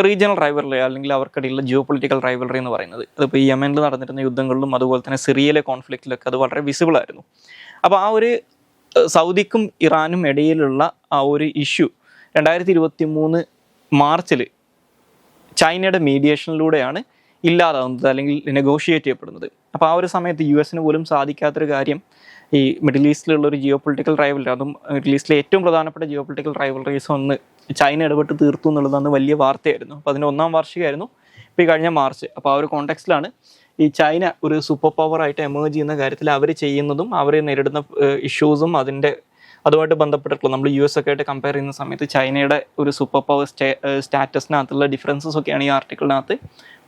Speaker 1: റീജിയണൽ റൈവലറി അല്ലെങ്കിൽ അവർക്കിടയിലുള്ള ജിയോ പൊളിറ്റിക്കൽ റൈവലറി എന്ന് പറയുന്നത്. അതിപ്പോൾ ഈ യമനിൽ നടന്നിരുന്ന യുദ്ധങ്ങളിലും അതുപോലെ തന്നെ സിറിയയിലെ കോൺഫ്ലിക്റ്റിലൊക്കെ അത് വളരെ വിസിബിൾ ആയിരുന്നു. അപ്പോൾ ആ ഒരു സൗദിക്കും ഇറാനും ഇടയിലുള്ള ആ ഒരു ഇഷ്യൂ 2023 മാർച്ചിൽ ചൈനയുടെ മീഡിയേഷനിലൂടെയാണ് ഇല്ലാതാവുന്നത് അല്ലെങ്കിൽ നെഗോഷിയേറ്റ് ചെയ്യപ്പെടുന്നത്. അപ്പോൾ ആ ഒരു സമയത്ത് US പോലും സാധിക്കാത്തൊരു കാര്യം ഈ മിഡിൽ ഈസ്റ്റിലുള്ള ഒരു ജിയോ പൊളിറ്റിക്കൽ റൈവലറി, അതും മിഡിൽ ഈസ്റ്റിലെ ഏറ്റവും പ്രധാനപ്പെട്ട ജിയോ പൊളിറ്റിക്കൽ റൈവലറീസ് ഒന്ന് ചൈന ഇടപെട്ട് തീർത്തു എന്നുള്ളതാണ് വലിയ വാർത്തയായിരുന്നു. അപ്പോൾ അതിൻ്റെ 1ാം വാർഷികമായിരുന്നു ഇപ്പോൾ ഈ കഴിഞ്ഞ മാർച്ച്. അപ്പോൾ ആ ഒരു കോണ്ടെക്സ്റ്റിലാണ് ഈ ചൈന ഒരു സൂപ്പർ പവറായിട്ട് എമേർജ് ചെയ്യുന്ന കാര്യത്തിൽ അവർ ചെയ്യുന്നതും അവർ നേരിടുന്ന ഇഷ്യൂസും അതുമായിട്ട് ബന്ധപ്പെട്ടിട്ടുള്ള നമ്മൾ US ഒക്കെ ആയിട്ട് കമ്പയർ ചെയ്യുന്ന സമയത്ത് ചൈനയുടെ ഒരു സൂപ്പർ പവർ സ്റ്റാറ്റസിനകത്തുള്ള ഡിഫറൻസസ് ഒക്കെയാണ് ഈ ആർട്ടിക്കിളിനകത്ത്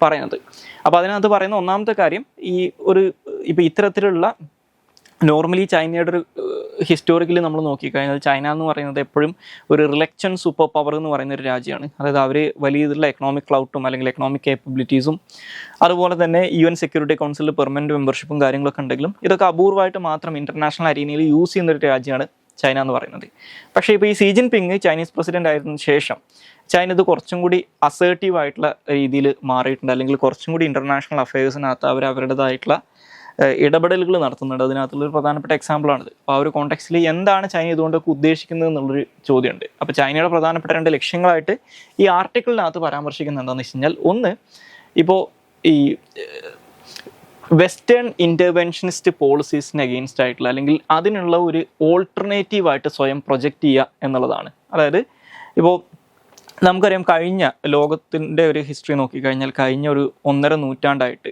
Speaker 1: പറയുന്നത്. അപ്പോൾ അതിനകത്ത് പറയുന്ന ഒന്നാമത്തെ കാര്യം, ഇപ്പോൾ ഇത്തരത്തിലുള്ള നോർമലി ചൈനയുടെ ഒരു ഹിസ്റ്റോറിക്കലി നമ്മൾ നോക്കിക്കഴിഞ്ഞാൽ ചൈന എന്ന് പറയുന്നത് എപ്പോഴും ഒരു റിലക്റ്റൻ സൂപ്പർ പവർ എന്ന് പറയുന്ന ഒരു രാജ്യമാണ്. അതായത് അവർ വലിയ ഇതിലുള്ള എക്കണോമിക് ക്ലൗട്ടും അല്ലെങ്കിൽ എക്കണോമിക് കേപ്പബിലിറ്റീസും അതുപോലെ തന്നെ UN സെക്യൂരിറ്റി കൗൺസിലിൽ പെർമനൻറ്റ് മെമ്പർഷിപ്പും കാര്യങ്ങളൊക്കെ ഉണ്ടെങ്കിലും ഇതൊക്കെ അപൂർവമായിട്ട് മാത്രം ഇൻ്റർനാഷണൽ അരീനയിൽ യൂസ് ചെയ്യുന്നൊരു രാജ്യമാണ് ചൈന എന്ന് പറയുന്നത്. പക്ഷേ ഇപ്പോൾ ഈ Xi Jinping ചൈനീസ് പ്രസിഡന്റ് ആയതിനു ശേഷം ചൈന ഇത് കുറച്ചും കൂടി അസേർട്ടീവ് ആയിട്ടുള്ള രീതിയിൽ മാറിയിട്ടുണ്ട്, അല്ലെങ്കിൽ കുറച്ചും കൂടി ഇൻ്റർനാഷണൽ അഫയേഴ്സിനകത്ത് അവരുടേതായിട്ടുള്ള ഇടപെടലുകൾ നടത്തുന്നുണ്ട്. അതിനകത്തുള്ളൊരു പ്രധാനപ്പെട്ട എക്സാമ്പിളാണിത്. അപ്പോൾ ആ ഒരു കോണ്ടെക്സ്റ്റിൽ എന്താണ് ചൈന ഇതുകൊണ്ടൊക്കെ ഉദ്ദേശിക്കുന്നത് എന്നുള്ളൊരു ചോദ്യമുണ്ട്. അപ്പോൾ ചൈനയുടെ പ്രധാനപ്പെട്ട 2 ലക്ഷ്യങ്ങളായിട്ട് ഈ ആർട്ടിക്കിളിനകത്ത് പരാമർശിക്കുന്നത് എന്താണെന്ന് വെച്ച് കഴിഞ്ഞാൽ, ഒന്ന്, ഇപ്പോൾ ഈ വെസ്റ്റേൺ ഇൻ്റർവെൻഷനിസ്റ്റ് പോളിസീസിന് അഗെയിൻസ്റ്റ് ആയിട്ടുള്ള അല്ലെങ്കിൽ അതിനുള്ള ഒരു ഓൾട്ടർനേറ്റീവായിട്ട് സ്വയം പ്രൊജക്റ്റ് ചെയ്യുക എന്നുള്ളതാണ്. അതായത് ഇപ്പോൾ നമുക്കറിയാം, കഴിഞ്ഞ ലോകത്തിൻ്റെ ഒരു ഹിസ്റ്ററി നോക്കിക്കഴിഞ്ഞാൽ കഴിഞ്ഞ ഒരു 1.5 നൂറ്റാണ്ടായിട്ട്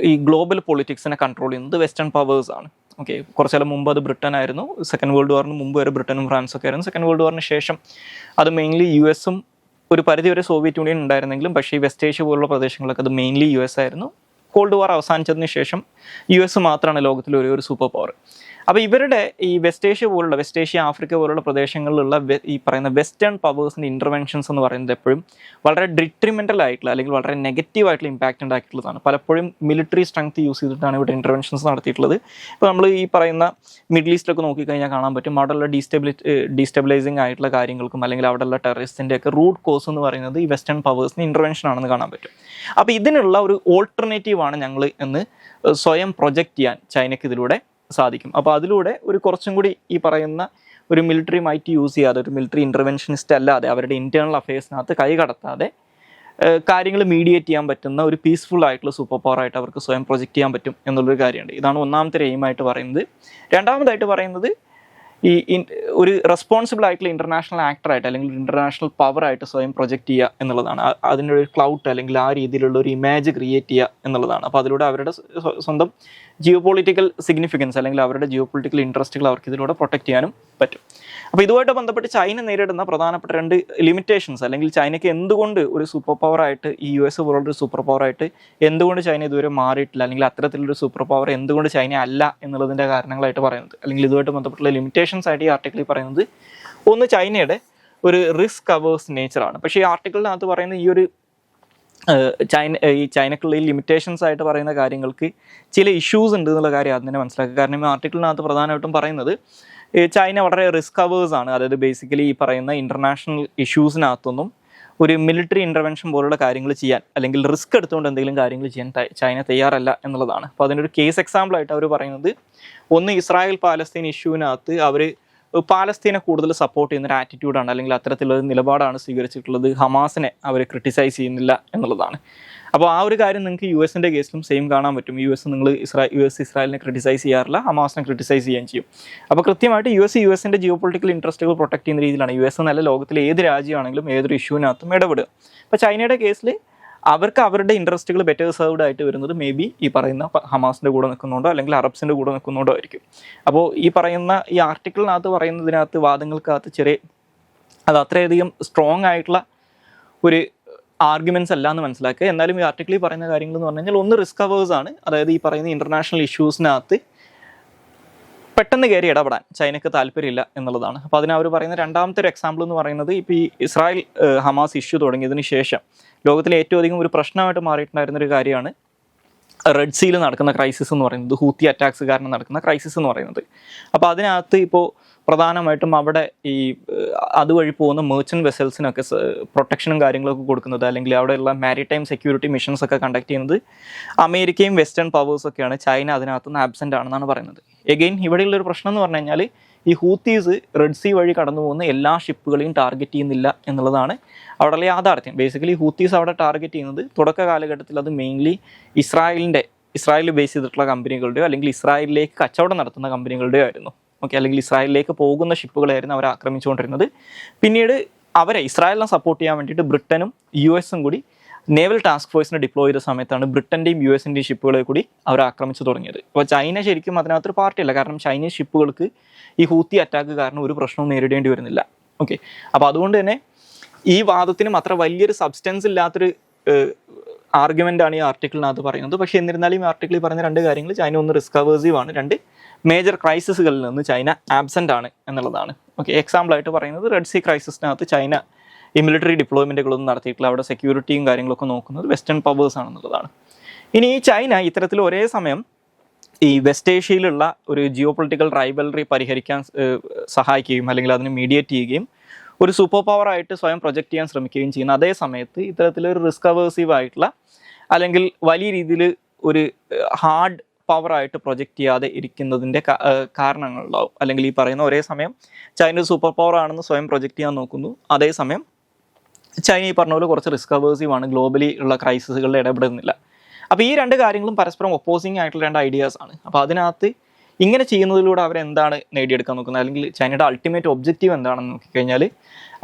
Speaker 1: ഈ ഗ്ലോബൽ പൊളിറ്റിക്സിനെ കൺട്രോൾ ചെയ്യുന്നത് വെസ്റ്റേൺ പവേഴ്സാണ്. ഓക്കെ, കുറച്ചാലും മുമ്പ് അത് ബ്രിട്ടൻ ആയിരുന്നു. സെക്കൻഡ് വേൾഡ് വാറിന് മുമ്പ് വരെ ബ്രിട്ടനും ഫ്രാൻസൊക്കെ ആയിരുന്നു. സെക്കൻഡ് വേൾഡ് വാറിന് ശേഷം അത് മെയിൻലി US ഒരു പരിധിവരെ സോവിയറ്റ് യൂണിയൻ ഉണ്ടായിരുന്നെങ്കിലും പക്ഷേ ഈ വെസ്റ്റ് ഏഷ്യ പോലുള്ള പ്രദേശങ്ങളൊക്കെ അത് മെയിൻലി US ആയിരുന്നു. കോൾഡ് വാർ അവസാനിച്ചതിന് ശേഷം US മാത്രമാണ് ലോകത്തിലെ ഒരു സൂപ്പർ പവർ. അപ്പോൾ ഇവരുടെ ഈ വെസ്റ്റ് ഏഷ്യ, ആഫ്രിക്ക പോലുള്ള പ്രദേശങ്ങളിലുള്ള ഈ പറയുന്ന വെസ്റ്റേൺ പവേഴ്സിൻ്റെ ഇൻ്റർവെൻഷൻസ് എന്ന് പറയുന്നത് എപ്പോഴും വളരെ ഡിട്രിമെൻ്റൽ ആയിട്ടുള്ള അല്ലെങ്കിൽ വളരെ നെഗറ്റീവ് ആയിട്ടുള്ള ഇമ്പാക്റ്റ് ഉണ്ടാക്കിയിട്ടുള്ളതാണ്. പലപ്പോഴും മിലിറ്ററി സ്ട്രെങ്ത് യൂസ് ചെയ്തിട്ടാണ് ഇവിടെ ഇൻ്റർവെൻഷൻസ് നടത്തിയിട്ടുള്ളത്. ഇപ്പോൾ നമ്മൾ ഈ പറയുന്ന മിഡിൽ ഈസ്റ്റിലൊക്കെ നോക്കിക്കഴിഞ്ഞാൽ കാണാൻ പറ്റും, അവിടെയുള്ള ഡീസ്റ്റെബിലൈസിങ് ആയിട്ടുള്ള കാര്യങ്ങൾക്കും അല്ലെങ്കിൽ അവിടെയുള്ള ടെററിസ്റ്റിൻ്റെ ഒക്കെ റൂട്ട് കോസ് എന്ന് പറയുന്നത് ഈ വെസ്റ്റേൺ പവേഴ്സിൻ്റെ ഇൻ്റർവെൻഷൻ ആണെന്ന് കാണാൻ പറ്റും. അപ്പോൾ ഇതിനുള്ള ഒരു ഓൾട്ടർനേറ്റീവാണ് ഞങ്ങൾ എന്ന് സ്വയം പ്രൊജക്റ്റ് ചെയ്യാൻ ചൈനയ്ക്ക് ഇതിലൂടെ സാധിക്കും. അപ്പോൾ അതിലൂടെ ഒരു കുറച്ചും കൂടി ഈ പറയുന്ന ഒരു മിലിറ്ററി മൈറ്റ് യൂസ് ചെയ്യാതെ, ഒരു മിലിറ്ററി ഇൻ്റർവെൻഷനിസ്റ്റ് അല്ലാതെ, അവരുടെ ഇൻറ്റേർണൽ അഫയേഴ്സിനകത്ത് കൈ കടത്താതെ കാര്യങ്ങൾ മീഡിയേറ്റ് ചെയ്യാൻ പറ്റുന്ന ഒരു പീസ്ഫുൾ ആയിട്ടുള്ള സൂപ്പർ പവർ ആയിട്ട് അവർക്ക് സ്വയം പ്രൊജക്റ്റ് ചെയ്യാൻ പറ്റും എന്നുള്ളൊരു കാര്യമുണ്ട്. ഇതാണ് ഒന്നാമത്തെ എയിമായിട്ട് പറയുന്നത്. രണ്ടാമതായിട്ട് പറയുന്നത് ഈ ഒരു റെസ്പോൺസിബിൾ ആയിട്ടുള്ള ഇൻ്റർനാഷണൽ ആക്ടറായിട്ട് അല്ലെങ്കിൽ ഇൻ്റർനാഷണൽ പവറായിട്ട് സ്വയം പ്രൊജക്റ്റ് ചെയ്യുക എന്നുള്ളതാണ്. അതിൻ്റെ ഒരു ക്ലൗട്ട് അല്ലെങ്കിൽ ആ രീതിയിലുള്ള ഒരു ഇമേജ് ക്രിയേറ്റ് ചെയ്യുക എന്നുള്ളതാണ്. അപ്പോൾ അതിലൂടെ അവരുടെ സ്വന്തം ജിയോ പൊളിറ്റിക്കൽ സിഗ്നിഫിക്കൻസ് അല്ലെങ്കിൽ അവരുടെ ജിയോ പൊളിറ്റിക്കൽ ഇൻട്രസ്റ്റുകൾ അവർക്ക് ഇതിലൂടെ പ്രൊട്ടക്റ്റ് ചെയ്യാനും പറ്റും. അപ്പോൾ ഇതുമായിട്ട് ബന്ധപ്പെട്ട് ചൈന നേരിടുന്ന പ്രധാനപ്പെട്ട 2 ലിമിറ്റേഷൻസ്, അല്ലെങ്കിൽ ചൈനയ്ക്ക് എന്തുകൊണ്ട് ഒരു സൂപ്പർ പവറായിട്ട് ഈ US പോലുള്ളൊരു സൂപ്പർ പവറായിട്ട് എന്തുകൊണ്ട് ചൈന ഇതുവരെ മാറിയിട്ടില്ല, അല്ലെങ്കിൽ അത്തരത്തിലൊരു സൂപ്പർ പവർ എന്തുകൊണ്ട് ചൈന അല്ല എന്നുള്ളതിൻ്റെ കാരണങ്ങളായിട്ട് പറയുന്നത്, അല്ലെങ്കിൽ ഇതുമായിട്ട് ബന്ധപ്പെട്ടുള്ള ലിമിറ്റേഷൻസ് ആയിട്ട് ഈ ആർട്ടിക്കിളിൽ പറയുന്നത്, ഒന്ന് ചൈനയുടെ ഒരു റിസ്ക് അവേഴ്സ് നേച്ചറാണ്. പക്ഷേ ഈ ആർട്ടിക്കിളിനകത്ത് പറയുന്ന ഈ ചൈനക്കുള്ള ഈ ലിമിറ്റേഷൻസ് ആയിട്ട് പറയുന്ന കാര്യങ്ങൾക്ക് ചില ഇഷ്യൂസ് ഉണ്ട് എന്നുള്ള കാര്യം ആദ്യം തന്നെ മനസ്സിലാക്കുക. കാരണം ഈ ആർട്ടിക്കിളിനകത്ത് പ്രധാനമായിട്ടും പറയുന്നത് ചൈന വളരെ റിസ്ക് അവേഴ്സ് ആണ്. അതായത് ബേസിക്കലി ഈ പറയുന്ന ഇൻ്റർനാഷണൽ ഇഷ്യൂസിനകത്തൊന്നും ഒരു മിലിറ്ററി ഇൻ്റർവെൻഷൻ പോലുള്ള കാര്യങ്ങൾ ചെയ്യാൻ അല്ലെങ്കിൽ റിസ്ക് എടുത്തുകൊണ്ട് എന്തെങ്കിലും കാര്യങ്ങൾ ചെയ്യാൻ ചൈന തയ്യാറല്ല എന്നുള്ളതാണ്. അപ്പോൾ അതിനൊരു കേസ് എക്സാമ്പിളായിട്ട് അവർ പറയുന്നത്, ഒന്ന് ഇസ്രായേൽ പാലസ്തീൻ ഇഷ്യൂവിനകത്ത് അവർ പാലസ്തീനെ കൂടുതൽ സപ്പോർട്ട് ചെയ്യുന്നൊരു ആറ്റിറ്റ്യൂഡാണ്, അല്ലെങ്കിൽ അത്തരത്തിലൊരു നിലപാടാണ് സ്വീകരിച്ചിട്ടുള്ളത്. ഹമാസിനെ അവർ ക്രിട്ടിസൈസ് ചെയ്യുന്നില്ല എന്നുള്ളതാണ്. അപ്പോൾ ആ ഒരു കാര്യം നിങ്ങൾക്ക് US കേസിലും സെയിം കാണാൻ പറ്റും. നിങ്ങൾ ഇസ്രായേലിനെ ക്രിട്ടിസൈസ് ചെയ്യാറില്ല, ഹമാസിനെ ക്രിട്ടിസൈസ് ചെയ്യുകയും ചെയ്യും. അപ്പോൾ കൃത്യമായിട്ട് US ജിയോ പൊളിറ്റിക്കൽ ഇൻട്രസ്റ്റുകൾ പ്രൊട്ടക്ട് ചെയ്യുന്ന രീതിയിലാണ് US എന്നല്ല, ലോകത്തിലെ ഏത് രാജ്യമാണെങ്കിലും ഏതൊരു ഇഷ്യൂവിനകത്തും ഇടപെടുക. അപ്പോൾ ചൈനയുടെ കേസിൽ അവർക്ക് അവരുടെ ഇൻട്രസ്റ്റുകൾ ബെറ്റർ സെർവ്ഡ് ആയിട്ട് വരുന്നത് മേ ബി ഈ പറയുന്ന ഹമാസിൻ്റെ കൂടെ നിൽക്കുന്നുണ്ടോ അല്ലെങ്കിൽ അറബ്സിൻ്റെ കൂടെ നിൽക്കുന്നുണ്ടോ ആയിരിക്കും. അപ്പോൾ ഈ പറയുന്ന ഈ ആർട്ടിക്കിളിനകത്ത് പറയുന്നതിനകത്ത് വാദങ്ങൾക്കകത്ത് അത് അത്രയധികം സ്ട്രോങ് ആയിട്ടുള്ള ഒരു ആർഗ്യുമെൻറ്റ്സ് അല്ല എന്ന് മനസ്സിലാക്കുക. എന്നാലും ഈ ആർട്ടിക്കിളിൽ പറയുന്ന കാര്യങ്ങൾ എന്ന് പറഞ്ഞു കഴിഞ്ഞാൽ, ഒന്ന് റിസ്ക് അവേഴ്സ് ആണ്. അതായത് ഈ പറയുന്ന ഇൻ്റർനാഷണൽ ഇഷ്യൂസിനകത്ത് പെട്ടെന്ന് കയറി ഇടപെടാൻ ചൈനയ്ക്ക് താല്പര്യമില്ല എന്നുള്ളതാണ്. അപ്പോൾ അവർ പറയുന്ന രണ്ടാമത്തെ ഒരു എക്സാമ്പിൾ എന്ന് പറയുന്നത്, ഇപ്പോൾ ഈ ഇസ്രായേൽ ഹമാസ് ഇഷ്യൂ തുടങ്ങിയതിന് ശേഷം ലോകത്തിലെ ഏറ്റവും അധികം ഒരു പ്രശ്നമായിട്ട് മാറിയിട്ടുണ്ടായിരുന്നൊരു കാര്യമാണ് റെഡ് സീയിൽ നടക്കുന്ന ക്രൈസിസ് എന്ന് പറയുന്നത്, ഹൂത്തി അറ്റാക്സ് കാരണം നടക്കുന്ന ക്രൈസിസ് എന്ന് പറയുന്നത്. അപ്പോൾ അതിനകത്ത് ഇപ്പോൾ പ്രധാനമായിട്ടും അവിടെ ഈ അതുവഴി പോകുന്ന മെർച്ചൻ്റ് വെസൽസിനൊക്കെ പ്രൊട്ടക്ഷനും കാര്യങ്ങളൊക്കെ കൊടുക്കുന്നത്, അല്ലെങ്കിൽ അവിടെയുള്ള മാരിടൈം സെക്യൂരിറ്റി മിഷൻസ് ഒക്കെ കണ്ടക്ട് ചെയ്യുന്നത് അമേരിക്കയും വെസ്റ്റേൺ പവേഴ്സൊക്കെയാണ്. ചൈന അതിനകത്തുനിന്ന് ആബ്സെൻ്റ് ആണെന്നാണ് പറയുന്നത്. എഗെയിൻ ഇവിടെയുള്ളൊരു പ്രശ്നം എന്ന് പറഞ്ഞു കഴിഞ്ഞാൽ, ഈ ഹൂത്തീസ് റെഡ് സീ വഴി കടന്നു പോകുന്ന എല്ലാ ഷിപ്പുകളെയും ടാർഗറ്റ് ചെയ്യുന്നില്ല എന്നുള്ളതാണ് അവിടെയുള്ള യാഥാർത്ഥ്യം. ബേസിക്കലി ഹൂത്തീസ് അവിടെ ടാർഗറ്റ് ചെയ്യുന്നത് തുടക്ക കാലഘട്ടത്തിൽ അത് മെയിൻലി ഇസ്രായേൽ ബേസ് ചെയ്തിട്ടുള്ള കമ്പനികളുടെയോ അല്ലെങ്കിൽ ഇസ്രായേലിലേക്ക് കച്ചവടം നടത്തുന്ന കമ്പനികളുടെയോ ആയിരുന്നു. ഓക്കെ, അല്ലെങ്കിൽ ഇസ്രായേലിലേക്ക് പോകുന്ന ഷിപ്പുകളായിരുന്നു അവർ ആക്രമിച്ചുകൊണ്ടിരുന്നത്. പിന്നീട് ഇസ്രായേലിനെ സപ്പോർട്ട് ചെയ്യാൻ വേണ്ടിയിട്ട് ബ്രിട്ടനും US കൂടി നേവൽ ടാസ്ക് ഫോഴ്സിനെ ഡിപ്ലോയ് ചെയ്ത സമയത്താണ് ബ്രിട്ടൻ്റെയും US ഷിപ്പുകളെ കൂടി അവർ ആക്രമിച്ചു തുടങ്ങിയത്. അപ്പോൾ ചൈന ശരിക്കും അതിനകത്തൊരു പാർട്ടിയല്ല, കാരണം ചൈനീസ് ഷിപ്പുകൾക്ക് ഈ ഹൂത്തി അറ്റാക്ക് കാരണം ഒരു പ്രശ്നവും നേരിടേണ്ടി വരുന്നില്ല. ഓക്കെ, അപ്പോൾ അതുകൊണ്ട് തന്നെ ഈ വാദത്തിനും അത്ര വലിയൊരു സബ്സ്റ്റൻസ് ഇല്ലാത്തൊരു ആർഗ്യുമെൻ്റാണ് ഈ ആർട്ടിക്കിളിനകത്ത് പറയുന്നത്. പക്ഷേ എന്നിരുന്നാലും ഈ ആർട്ടിക്കിളിൽ പറയുന്ന 2 കാര്യങ്ങൾ, ചൈന ഒന്ന് റിസ്ക് അവേഴ്സീവ് ആണ്, 2 മേജർ ക്രൈസിസുകളിൽ നിന്ന് ചൈന ആബ്സെൻ്റ് ആണ് എന്നുള്ളതാണ്. ഓക്കെ, എക്സാമ്പിളായിട്ട് പറയുന്നത് റെഡ് സീ ക്രൈസിസിനകത്ത് ചൈന ഈ മിലിറ്ററി ഡിപ്ലോയ്മെൻറ്റുകളൊന്നും നടത്തിയിട്ടില്ല, അവിടെ സെക്യൂരിറ്റിയും കാര്യങ്ങളൊക്കെ നോക്കുന്നത് വെസ്റ്റേൺ പവേഴ്സ് ആണെന്നുള്ളതാണ്. ഇനി ഈ ചൈന ഇത്തരത്തിൽ ഒരേ സമയം ഈ വെസ്റ്റ് ഏഷ്യയിലുള്ള ഒരു ജിയോ പൊളിറ്റിക്കൽ റൈവലറി പരിഹരിക്കാൻ സഹായിക്കുകയും അല്ലെങ്കിൽ അതിന് മീഡിയേറ്റ് ചെയ്യുകയും ഒരു സൂപ്പർ പവറായിട്ട് സ്വയം പ്രൊജക്റ്റ് ചെയ്യാൻ ശ്രമിക്കുകയും ചെയ്യുന്ന അതേ സമയത്ത് ഇത്തരത്തിലൊരു റിസ്ക് അവേഴ്സീവ് ആയിട്ടുള്ള അല്ലെങ്കിൽ വലിയ രീതിയിൽ ഒരു ഹാർഡ് പവറായിട്ട് പ്രൊജക്റ്റ് ചെയ്യാതെ ഇരിക്കുന്നതിൻ്റെ കാരണങ്ങളുണ്ടാവും. അല്ലെങ്കിൽ ഈ പറയുന്ന ഒരേ സമയം ചൈന സൂപ്പർ പവർ ആണെന്ന് സ്വയം പ്രൊജക്റ്റ് ചെയ്യാൻ നോക്കുന്നു, അതേസമയം ചൈന ഈ പറഞ്ഞ പോലെ കുറച്ച് റിസ്ക് അവേഴ്സീവ് ആണ്, ഗ്ലോബലി ഉള്ള ക്രൈസിസുകളിൽ ഇടപെടുന്നില്ല. അപ്പോൾ ഈ 2 കാര്യങ്ങളും പരസ്പരം ഒപ്പോസിങ് ആയിട്ടുള്ള 2 ഐഡിയാസ് ആണ്. അപ്പോൾ അതിനകത്ത് ഇങ്ങനെ ചെയ്യുന്നതിലൂടെ അവരെന്താണ് നേടിയെടുക്കാൻ നോക്കുന്നത്, അല്ലെങ്കിൽ ചൈനയുടെ അൾട്ടിമേറ്റ് ഒബ്ജക്റ്റീവ് എന്താണെന്ന് നോക്കിക്കഴിഞ്ഞാൽ,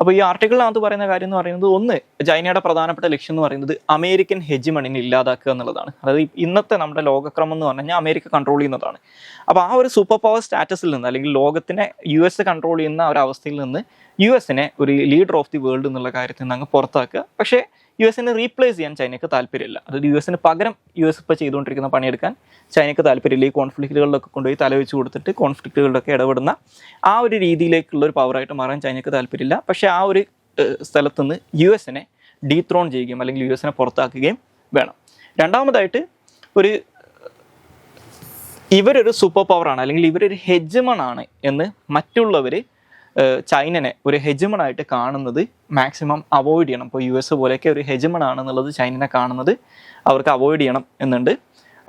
Speaker 1: അപ്പോൾ ഈ ആർട്ടിക്കിളിനകത്ത് പറയുന്ന കാര്യം എന്ന് പറയുന്നത്, ഒന്ന്, ചൈനയുടെ പ്രധാനപ്പെട്ട ലക്ഷ്യം എന്ന് പറയുന്നത് അമേരിക്കൻ ഹെജിമണിനെ ഇല്ലാതാക്കുക എന്നുള്ളതാണ്. അതായത് ഇന്നത്തെ നമ്മുടെ ലോകക്രമം എന്ന് പറഞ്ഞു കഴിഞ്ഞാൽ അമേരിക്ക കൺട്രോൾ ചെയ്യുന്നതാണ്. അപ്പോൾ ആ ഒരു സൂപ്പർ പവർ സ്റ്റാറ്റസിൽ നിന്ന്, അല്ലെങ്കിൽ ലോകത്തിനെ US കൺട്രോൾ ചെയ്യുന്ന ഒരു അവസ്ഥയിൽ നിന്ന് US-നെ ഒരു ലീഡർ ഓഫ് ദി വേൾഡ് എന്നുള്ള കാര്യത്തിൽ നിന്ന് അങ്ങ് പുറത്താക്കുക. പക്ഷേ US-നെ റീപ്ലേസ് ചെയ്യാൻ ചൈനയ്ക്ക് താല്പര്യമില്ല. അതായത് US-ന് പകരം US ഇപ്പോൾ ചെയ്തുകൊണ്ടിരിക്കുന്ന പണിയെടുക്കാൻ ചൈനയ്ക്ക് താല്പര്യമില്ല. ഈ കോൺഫ്ലിക്റ്റുകളിലൊക്കെ കൊണ്ടുപോയി തലവെച്ച് കൊടുത്തിട്ട് കോൺഫ്ലിക്റ്റുകളിലൊക്കെ ഇടപെടുന്ന ആ ഒരു രീതിയിലേക്കുള്ള ഒരു പവറായിട്ട് മാറാൻ ചൈനയ്ക്ക് താല്പര്യമില്ല. പക്ഷേ ആ ഒരു സ്ഥലത്ത് നിന്ന് US-നെ ഡീത്രോൺ ചെയ്യുകയും അല്ലെങ്കിൽ US-നെ പുറത്താക്കുകയും വേണം. രണ്ടാമതായിട്ട്, ഇവരൊരു സൂപ്പർ പവറാണ്, അല്ലെങ്കിൽ ഇവരൊരു ഹെജമണാണ് എന്ന് മറ്റുള്ളവർ ചൈനനെ ഒരു ഹെജമണായിട്ട് കാണുന്നത് മാക്സിമം അവോയ്ഡ് ചെയ്യണം. ഇപ്പോൾ US പോലെയൊക്കെ ഒരു ഹെജമണാണെന്നുള്ളത് ചൈനനെ കാണുന്നത് അവർക്ക് അവോയ്ഡ് ചെയ്യണം എന്നുണ്ട്.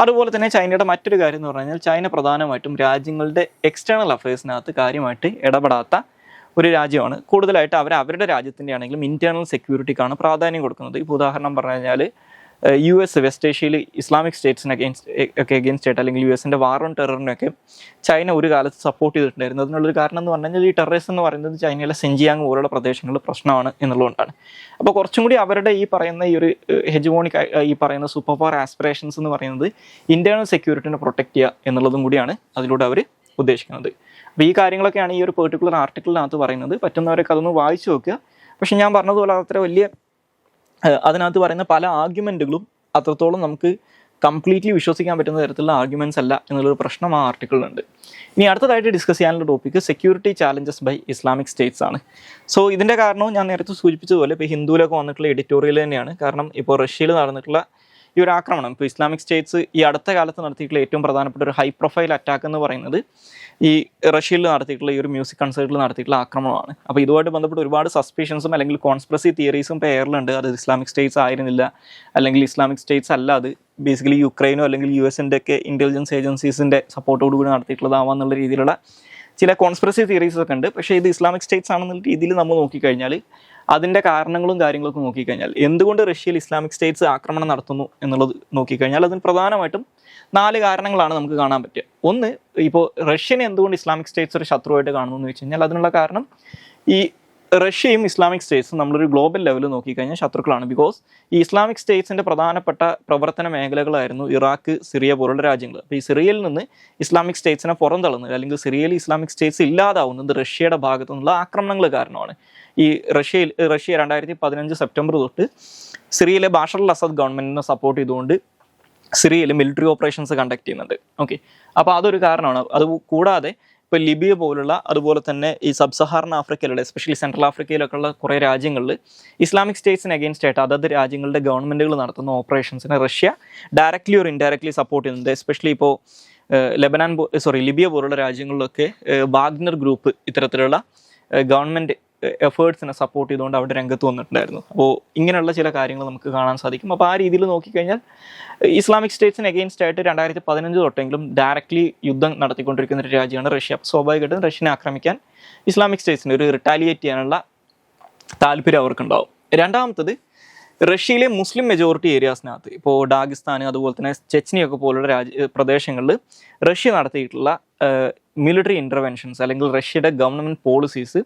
Speaker 1: അതുപോലെ തന്നെ ചൈനയുടെ മറ്റൊരു കാര്യം എന്ന് പറഞ്ഞു കഴിഞ്ഞാൽ, ചൈന പ്രധാനമായിട്ടും രാജ്യങ്ങളുടെ എക്സ്റ്റേണൽ അഫയേഴ്സിനകത്ത് കാര്യമായിട്ട് ഇടപെടാത്ത ഒരു രാജ്യമാണ്. കൂടുതലായിട്ട് അവരുടെ രാജ്യത്തിൻ്റെ ആണെങ്കിലും ഇൻറ്റേർണൽ സെക്യൂരിറ്റിക്കാണ് പ്രാധാന്യം കൊടുക്കുന്നത്. ഇപ്പോൾ ഉദാഹരണം പറഞ്ഞു കഴിഞ്ഞാൽ, US വെസ്റ്റ് ഏഷ്യയിൽ ഇസ്ലാമിക് സ്റ്റേറ്റ്സിന് അഗെയിൻസ്റ്റ് ആയിട്ട്, അല്ലെങ്കിൽ US-ൻ്റെ വാർ ഓൺ ടെററിനൊക്കെ ചൈന ഒരു കാലത്ത് സപ്പോർട്ട് ചെയ്തിട്ടുണ്ടായിരുന്നു. അതിനുള്ളൊരു കാരണം എന്ന് പറഞ്ഞു കഴിഞ്ഞാൽ, ഈ ടെററിസം എന്ന് പറയുന്നത് ചൈനയിലെ സെൻജിയാങ് പോലുള്ള പ്രദേശങ്ങളിൽ പ്രശ്നമാണ് എന്നുള്ളതുകൊണ്ടാണ്. അപ്പോൾ കുറച്ചും കൂടി അവരുടെ ഈ പറയുന്ന ഈ ഒരു ഹെജമോണിക് ഈ പറയുന്ന സൂപ്പർ പവർ ആസ്പിറേഷൻസ് എന്ന് പറയുന്നത് ഇൻറ്റേർണൽ സെക്യൂരിറ്റിനെ പ്രൊട്ടക്ട് ചെയ്യുക എന്നുള്ളതും കൂടിയാണ് അതിലൂടെ അവർ ഉദ്ദേശിക്കുന്നത്. അപ്പോൾ ഈ കാര്യങ്ങളൊക്കെയാണ് ഈ ഒരു പെർട്ടിക്കുലർ ആർട്ടിക്കിളിനകത്ത് പറയുന്നത്. പറ്റുന്നവരൊക്കെ അതൊന്ന് വായിച്ചു നോക്കുക. പക്ഷെ ഞാൻ പറഞ്ഞതുപോലെ അത്ര വലിയ അതിനകത്ത് പറയുന്ന പല ആർഗ്യുമെൻറ്റുകളും അത്രത്തോളം നമുക്ക് കംപ്ലീറ്റ്ലി വിശ്വസിക്കാൻ പറ്റുന്ന തരത്തിലുള്ള ആർഗ്യുമെൻറ്റ്സ് അല്ല എന്നുള്ളൊരു പ്രശ്നം ആ ആർട്ടിക്കിളിലുണ്ട്. ഇനി അടുത്തതായിട്ട് ഡിസ്കസ് ചെയ്യാനുള്ള topic security challenges by Islamic States ആണ്. സോ ഇതിൻ്റെ കാരണവും ഞാൻ നേരത്തെ സൂചിപ്പിച്ചതുപോലെ ഇപ്പോൾ ഹിന്ദുവിലൊക്കെ വന്നിട്ടുള്ള എഡിറ്റോറിയൽ തന്നെയാണ്. കാരണം ഇപ്പോൾ റഷ്യയിൽ നടന്നിട്ടുള്ള ഈ ഒരു ആക്രമണം, ഇപ്പോൾ ഇസ്ലാമിക് സ്റ്റേറ്റ്സ് ഈ അടുത്ത കാലത്ത് നടത്തിയിട്ടുള്ള ഏറ്റവും പ്രധാനപ്പെട്ട ഒരു ഹൈ പ്രൊഫൈൽ അറ്റാക്ക് എന്ന് പറയുന്നത് ഈ റഷ്യയിൽ നടത്തിയിട്ടുള്ള ഈ ഒരു മ്യൂസിക് കൺസേർട്ടിൽ നടത്തിയിട്ടുള്ള ആക്രമണമാണ്. അപ്പോൾ ഇതുമായിട്ട് ബന്ധപ്പെട്ട് ഒരുപാട് സസ്പീഷൻസും അല്ലെങ്കിൽ കോൺസ്പിറസി തിയറീസും ഇപ്പോൾ എയറിലുണ്ട്. അത് ഇസ്ലാമിക് സ്റ്റേറ്റ്സ് ആയിരുന്നില്ല, അല്ലെങ്കിൽ ഇസ്ലാമിക് സ്റ്റേറ്റ്സ് അല്ല, അത് ബേസിക്കലി യുക്രൈനോ അല്ലെങ്കിൽ US-ൻ്റെ ഒക്കെ ഇൻ്റലിജൻസ് ഏജൻസീസിൻ്റെ സപ്പോർട്ടോടുകൂടി നടത്തിയിട്ടുള്ളതാവാന്നുള്ള രീതിയിലുള്ള ചില കോൺസ്പിറസി തിയറീസ് ഒക്കെ ഉണ്ട്. പക്ഷേ ഇത് ഇസ്ലാമിക് സ്റ്റേറ്റ്സ് ആണെന്നുള്ള രീതിയിൽ നമ്മൾ നോക്കിക്കഴിഞ്ഞാൽ, അതിൻ്റെ കാരണങ്ങളും കാര്യങ്ങളൊക്കെ നോക്കിക്കഴിഞ്ഞാൽ, എന്തുകൊണ്ട് റഷ്യയിൽ ഇസ്ലാമിക് സ്റ്റേറ്റ്സ് ആക്രമണം നടത്തുന്നു എന്നുള്ളത് നോക്കിക്കഴിഞ്ഞാൽ, അതിന് പ്രധാനമായിട്ടും 4 കാരണങ്ങളാണ് നമുക്ക് കാണാൻ പറ്റുക. ഒന്ന്, ഇപ്പോൾ റഷ്യനെ എന്തുകൊണ്ട് ഇസ്ലാമിക് സ്റ്റേറ്റ്സ് ഒരു ശത്രുവായിട്ട് കാണുന്നു എന്ന് വെച്ച് കഴിഞ്ഞാൽ, അതിനുള്ള കാരണം ഈ റഷ്യയും ഇസ്ലാമിക് സ്റ്റേറ്റ്സും നമ്മളൊരു ഗ്ലോബൽ ലെവലിൽ നോക്കിക്കഴിഞ്ഞാൽ ശത്രുക്കളാണ്. ബിക്കോസ് ഈ ഇസ്ലാമിക് സ്റ്റേറ്റ്സിൻ്റെ പ്രധാനപ്പെട്ട പ്രവർത്തന മേഖലകളായിരുന്നു ഇറാഖ്, സിറിയ പോലുള്ള രാജ്യങ്ങൾ. അപ്പോൾ ഈ സിറിയയിൽ നിന്ന് ഇസ്ലാമിക് സ്റ്റേറ്റ്സിനെ പുറന്തള്ളുന്നത്, അല്ലെങ്കിൽ സിറിയയിൽ ഇസ്ലാമിക് സ്റ്റേറ്റ്സ് ഇല്ലാതാവുന്നത് റഷ്യയുടെ ഭാഗത്തു നിന്നുള്ള ആക്രമണങ്ങൾ കാരണമാണ്. ഈ റഷ്യ 2015 സെപ്റ്റംബർ തൊട്ട് സിറിയയിലെ ബാഷർ അൽ അസദ് ഗവൺമെൻറ്റിനെ സപ്പോർട്ട് ചെയ്തുകൊണ്ട് സിറിയയിൽ മിലിറ്ററി ഓപ്പറേഷൻസ് കണ്ടക്ട് ചെയ്യുന്നുണ്ട്. ഓക്കെ, അപ്പോൾ അതൊരു കാരണമാണ്. അത് കൂടാതെ ഇപ്പോൾ ലിബിയ പോലുള്ള, അതുപോലെ തന്നെ ഈ സബ് സഹാറൻ ആഫ്രിക്കയിലുള്ള, എസ്പെഷ്യലി സെൻട്രൽ ആഫ്രിക്കയിലൊക്കെ ഉള്ള കുറേ രാജ്യങ്ങളിൽ ഇസ്ലാമിക് സ്റ്റേറ്റ്സിന് അഗെയിൻസ്റ്റ് ആയിട്ട് അതത് രാജ്യങ്ങളുടെ ഗവൺമെൻറ്റുകൾ നടത്തുന്ന ഓപ്പറേഷൻസിനെ Russia directly or indirectly support ചെയ്യുന്നുണ്ട്. എസ്പെഷ്യലി ഇപ്പോൾ ലിബിയ പോലുള്ള രാജ്യങ്ങളിലൊക്കെ വാഗ്നർ ഗ്രൂപ്പ് ഇത്തരത്തിലുള്ള ഗവൺമെൻറ് എഫേർട്സിനെ സപ്പോർട്ട് ചെയ്തുകൊണ്ട് അവിടെ രംഗത്ത് വന്നിട്ടുണ്ടായിരുന്നു. അപ്പോൾ ഇങ്ങനെയുള്ള ചില കാര്യങ്ങൾ നമുക്ക് കാണാൻ സാധിക്കും. അപ്പോൾ ആ രീതിയിൽ നോക്കിക്കഴിഞ്ഞാൽ ഇസ്ലാമിക് സ്റ്റേറ്റ്സിന് അഗെയിൻസ്റ്റ് ആയിട്ട് 2015 തൊട്ടെങ്കിലും ഡയറക്റ്റ്ലി യുദ്ധം നടത്തിക്കൊണ്ടിരിക്കുന്ന ഒരു രാജ്യമാണ് റഷ്യ. സ്വാഭാവികമായിട്ടും റഷ്യനെ ആക്രമിക്കാൻ ഇസ്ലാമിക് സ്റ്റേറ്റ്സിന് ഒരു റിട്ടാലിയേറ്റ് ചെയ്യാനുള്ള താല്പര്യം അവർക്കുണ്ടാവും. രണ്ടാമത്തത്, റഷ്യയിലെ മുസ്ലിം മെജോറിറ്റി ഏരിയാസിനകത്ത്, ഇപ്പോൾ ഡാഗിസ്ഥാൻ, അതുപോലെ തന്നെ ചെച്നിയൊക്കെ പോലുള്ള പ്രദേശങ്ങളിൽ റഷ്യ നടത്തിയിട്ടുള്ള മിലിറ്ററി ഇൻ്റർവെൻഷൻസ് അല്ലെങ്കിൽ റഷ്യയുടെ ഗവൺമെൻറ് പോളിസീസ്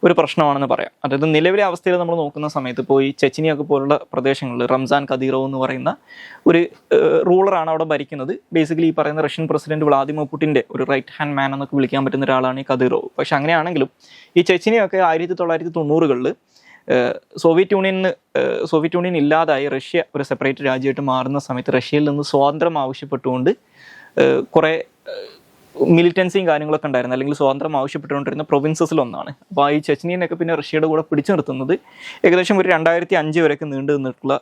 Speaker 1: ഒരു പ്രശ്നമാണെന്ന് പറയാം. അതായത് നിലവിലെ അവസ്ഥയിൽ നമ്മൾ നോക്കുന്ന സമയത്ത് ഇപ്പോൾ ഈ ചെച്ചിനിയൊക്കെ പോലുള്ള പ്രദേശങ്ങളിൽ റംസാൻ കദീറോവ് എന്ന് പറയുന്ന ഒരു റൂളറാണ് അവിടെ ഭരിക്കുന്നത്. ബേസിക്കലി ഈ പറയുന്ന റഷ്യൻ പ്രസിഡന്റ് വ്ളാദിമിർ പുടിൻ്റെ ഒരു റൈറ്റ് ഹാൻഡ് മാൻ എന്നൊക്കെ വിളിക്കാൻ പറ്റുന്ന ഒരാളാണ് ഈ കദീറോവ്. പക്ഷെ അങ്ങനെയാണെങ്കിലും ഈ ചെച്ചിനിയൊക്കെ 1990-കളിൽ സോവിയറ്റ് യൂണിയൻ ഇല്ലാതായി റഷ്യ ഒരു സെപ്പറേറ്റ് രാജ്യമായിട്ട് മാറുന്ന സമയത്ത് റഷ്യയിൽ നിന്ന് സ്വാതന്ത്ര്യം ആവശ്യപ്പെട്ടുകൊണ്ട് കുറേ മിലിറ്റൻസിയും കാര്യങ്ങളൊക്കെ ഉണ്ടായിരുന്നു, അല്ലെങ്കിൽ സ്വാതന്ത്ര്യം ആവശ്യപ്പെട്ടുകൊണ്ടിരുന്ന പ്രൊവിൻസസിലൊന്നാണ്. അപ്പോൾ ഈ ചെച്നിയനൊക്കെ പിന്നെ റഷ്യയുടെ കൂടെ പിടിച്ചു നിർത്തുന്നത് ഏകദേശം ഒരു 2005 വരെയൊക്കെ നീണ്ടു നിന്നിട്ടുള്ള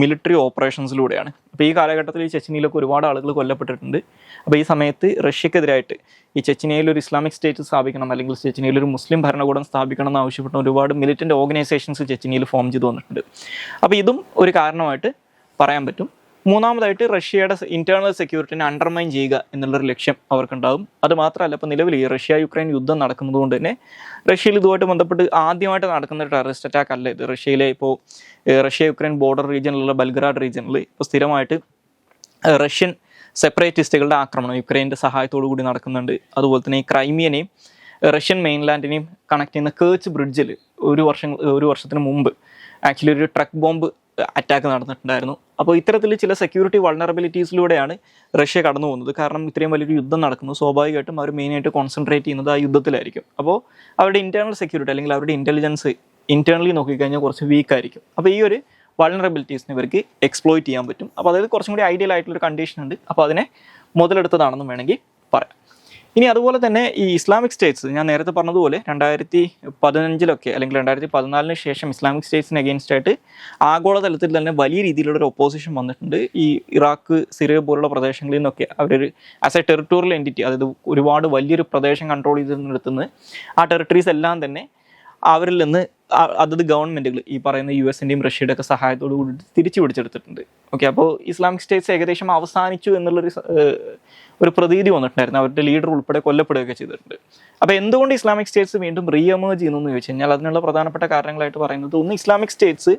Speaker 1: മിലിറ്ററി ഓപ്പറേഷൻസിലൂടെയാണ്. അപ്പോൾ ഈ കാലഘട്ടത്തിൽ ഈ ചെച്നിയിലൊക്കെ ഒരുപാട് ആളുകൾ കൊല്ലപ്പെട്ടിട്ടുണ്ട്. അപ്പോൾ ഈ സമയത്ത് റഷ്യക്കെതിരായിട്ട് ഈ ചെച്നിയയിൽ ഒരു ഇസ്ലാമിക് സ്റ്റേറ്റ് സ്ഥാപിക്കണം, അല്ലെങ്കിൽ ചെച്നിയയിൽ ഒരു മുസ്ലിം ഭരണകൂടം സ്ഥാപിക്കണം എന്ന് ആവശ്യപ്പെട്ട ഒരുപാട് മിലിറ്റൻ്റ് ഓർഗനൈസേഷൻസ് ചെച്നിയയിൽ ഫോം ചെയ്ത് വന്നിട്ടുണ്ട്. അപ്പോൾ ഇതും ഒരു കാരണമായിട്ട് പറയാൻ പറ്റും. മൂന്നാമതായിട്ട്, റഷ്യയുടെ ഇൻറ്റേർണൽ സെക്യൂരിറ്റിനെ അണ്ടർമൈൻ ചെയ്യുക എന്നുള്ളൊരു ലക്ഷ്യം അവർക്കുണ്ടാകും. അത് മാത്രമല്ല, ഇപ്പോൾ നിലവിൽ ഈ റഷ്യ-യുക്രൈൻ യുദ്ധം നടക്കുന്നതുകൊണ്ട് തന്നെ റഷ്യയിൽ ഇതുമായിട്ട് ബന്ധപ്പെട്ട് ആദ്യമായിട്ട് നടക്കുന്ന ഒരു ടെററിസ്റ്റ് അറ്റാക്ക് അല്ല ഇത്. റഷ്യ-യുക്രൈൻ ബോർഡർ റീജിയനിലുള്ള ബൽഗ്രാഡ് റീജിയനിൽ ഇപ്പോൾ സ്ഥിരമായിട്ട് റഷ്യൻ സെപ്പറേറ്റിസ്റ്റുകളുടെ ആക്രമണം യുക്രൈൻ്റെ സഹായത്തോടു കൂടി നടക്കുന്നുണ്ട്. അതുപോലെ തന്നെ ഈ ക്രൈമിയനെയും റഷ്യൻ മെയിൻലാൻഡിനെയും കണക്ട് ചെയ്യുന്ന കേർച്ച് ബ്രിഡ്ജിൽ ഒരു വർഷത്തിന് മുമ്പ് ആക്ച്വലി ഒരു ട്രക്ക് ബോംബ് അറ്റാക്ക് നടന്നിട്ടുണ്ടായിരുന്നു. അപ്പോൾ ഇത്തരത്തിൽ ചില സെക്യൂരിറ്റി വൾണറബിലിറ്റീസിലൂടെയാണ് റഷ്യ കടന്നു പോകുന്നത്. കാരണം ഇത്രയും വലിയൊരു യുദ്ധം നടക്കുന്നു, സ്വാഭാവികമായിട്ടും അവർ മെയിനായിട്ട് കോൺസെൻട്രേറ്റ് ചെയ്യുന്നത് ആ യുദ്ധത്തിലായിരിക്കും. അപ്പോൾ അവരുടെ ഇൻറ്റേർണൽ സെക്യൂരിറ്റി അല്ലെങ്കിൽ അവരുടെ ഇൻ്റലിജൻസ് ഇൻറ്റേർണലി നോക്കിക്കഴിഞ്ഞാൽ കുറച്ച് വീക്കായിരിക്കും. അപ്പോൾ ഈ ഒരു വൾണറബിലിറ്റീസിന് ഇവർക്ക് എക്സ്പ്ലോയിറ്റ് ചെയ്യാൻ പറ്റും. അപ്പോൾ അതായത് കുറച്ചും കൂടി ഐഡിയൽ ആയിട്ടുള്ളൊരു കണ്ടീഷൻ ഉണ്ട്. അപ്പോൾ അതിനെ മുതലെടുത്തതാണെന്നും വേണമെങ്കിൽ പറയാം. ഇനി അതുപോലെ തന്നെ ഈ ഇസ്ലാമിക് സ്റ്റേറ്റ്സ് ഞാൻ നേരത്തെ പറഞ്ഞതുപോലെ 2015 അല്ലെങ്കിൽ 2014 ശേഷം ഇസ്ലാമിക് സ്റ്റേറ്റ്സിന് അഗെയിൻസ്റ്റ് ആയിട്ട് ആഗോളതലത്തിൽ തന്നെ വലിയ രീതിയിലുള്ള ഒരു ഒപ്പോസിഷൻ വന്നിട്ടുണ്ട്. ഈ ഇറാഖ്, സിറിയ പോലുള്ള പ്രദേശങ്ങളിൽ നിന്നൊക്കെ അവരൊരു ആസ് എ ടെറിട്ടോറിയൽ എൻറ്റിറ്റി, അതായത് ഒരുപാട് വലിയൊരു പ്രദേശം കൺട്രോൾ ചെയ്തിടത്തുനിന്ന് ആ ടെറിട്ടറീസ് എല്ലാം തന്നെ അവരിൽ നിന്ന് അതത് ഗവൺമെൻറ്റുകൾ ഈ പറയുന്ന US-ൻ്റെയും റഷ്യയുടെ ഒക്കെ സഹായത്തോടു കൂടി തിരിച്ചു പിടിച്ചെടുത്തിട്ടുണ്ട്. ഓക്കെ, അപ്പോൾ ഇസ്ലാമിക് സ്റ്റേറ്റ്സ് ഏകദേശം അവസാനിച്ചു എന്നുള്ളൊരു പ്രതീതി വന്നിട്ടുണ്ടായിരുന്നു. അവരുടെ ലീഡർ ഉൾപ്പെടെ കൊല്ലപ്പെടുകയൊക്കെ ചെയ്തിട്ടുണ്ട്. അപ്പോൾ എന്തുകൊണ്ട് ഇസ്ലാമിക് സ്റ്റേറ്റ്സ് വീണ്ടും എമേർജ് ചെയ്യുന്നു എന്ന് ചോദിച്ചു കഴിഞ്ഞാൽ അതിനുള്ള പ്രധാനപ്പെട്ട കാരണങ്ങളായിട്ട് പറയുന്നത്, ഒന്ന്, ഇസ്ലാമിക് സ്റ്റേറ്റ്സ്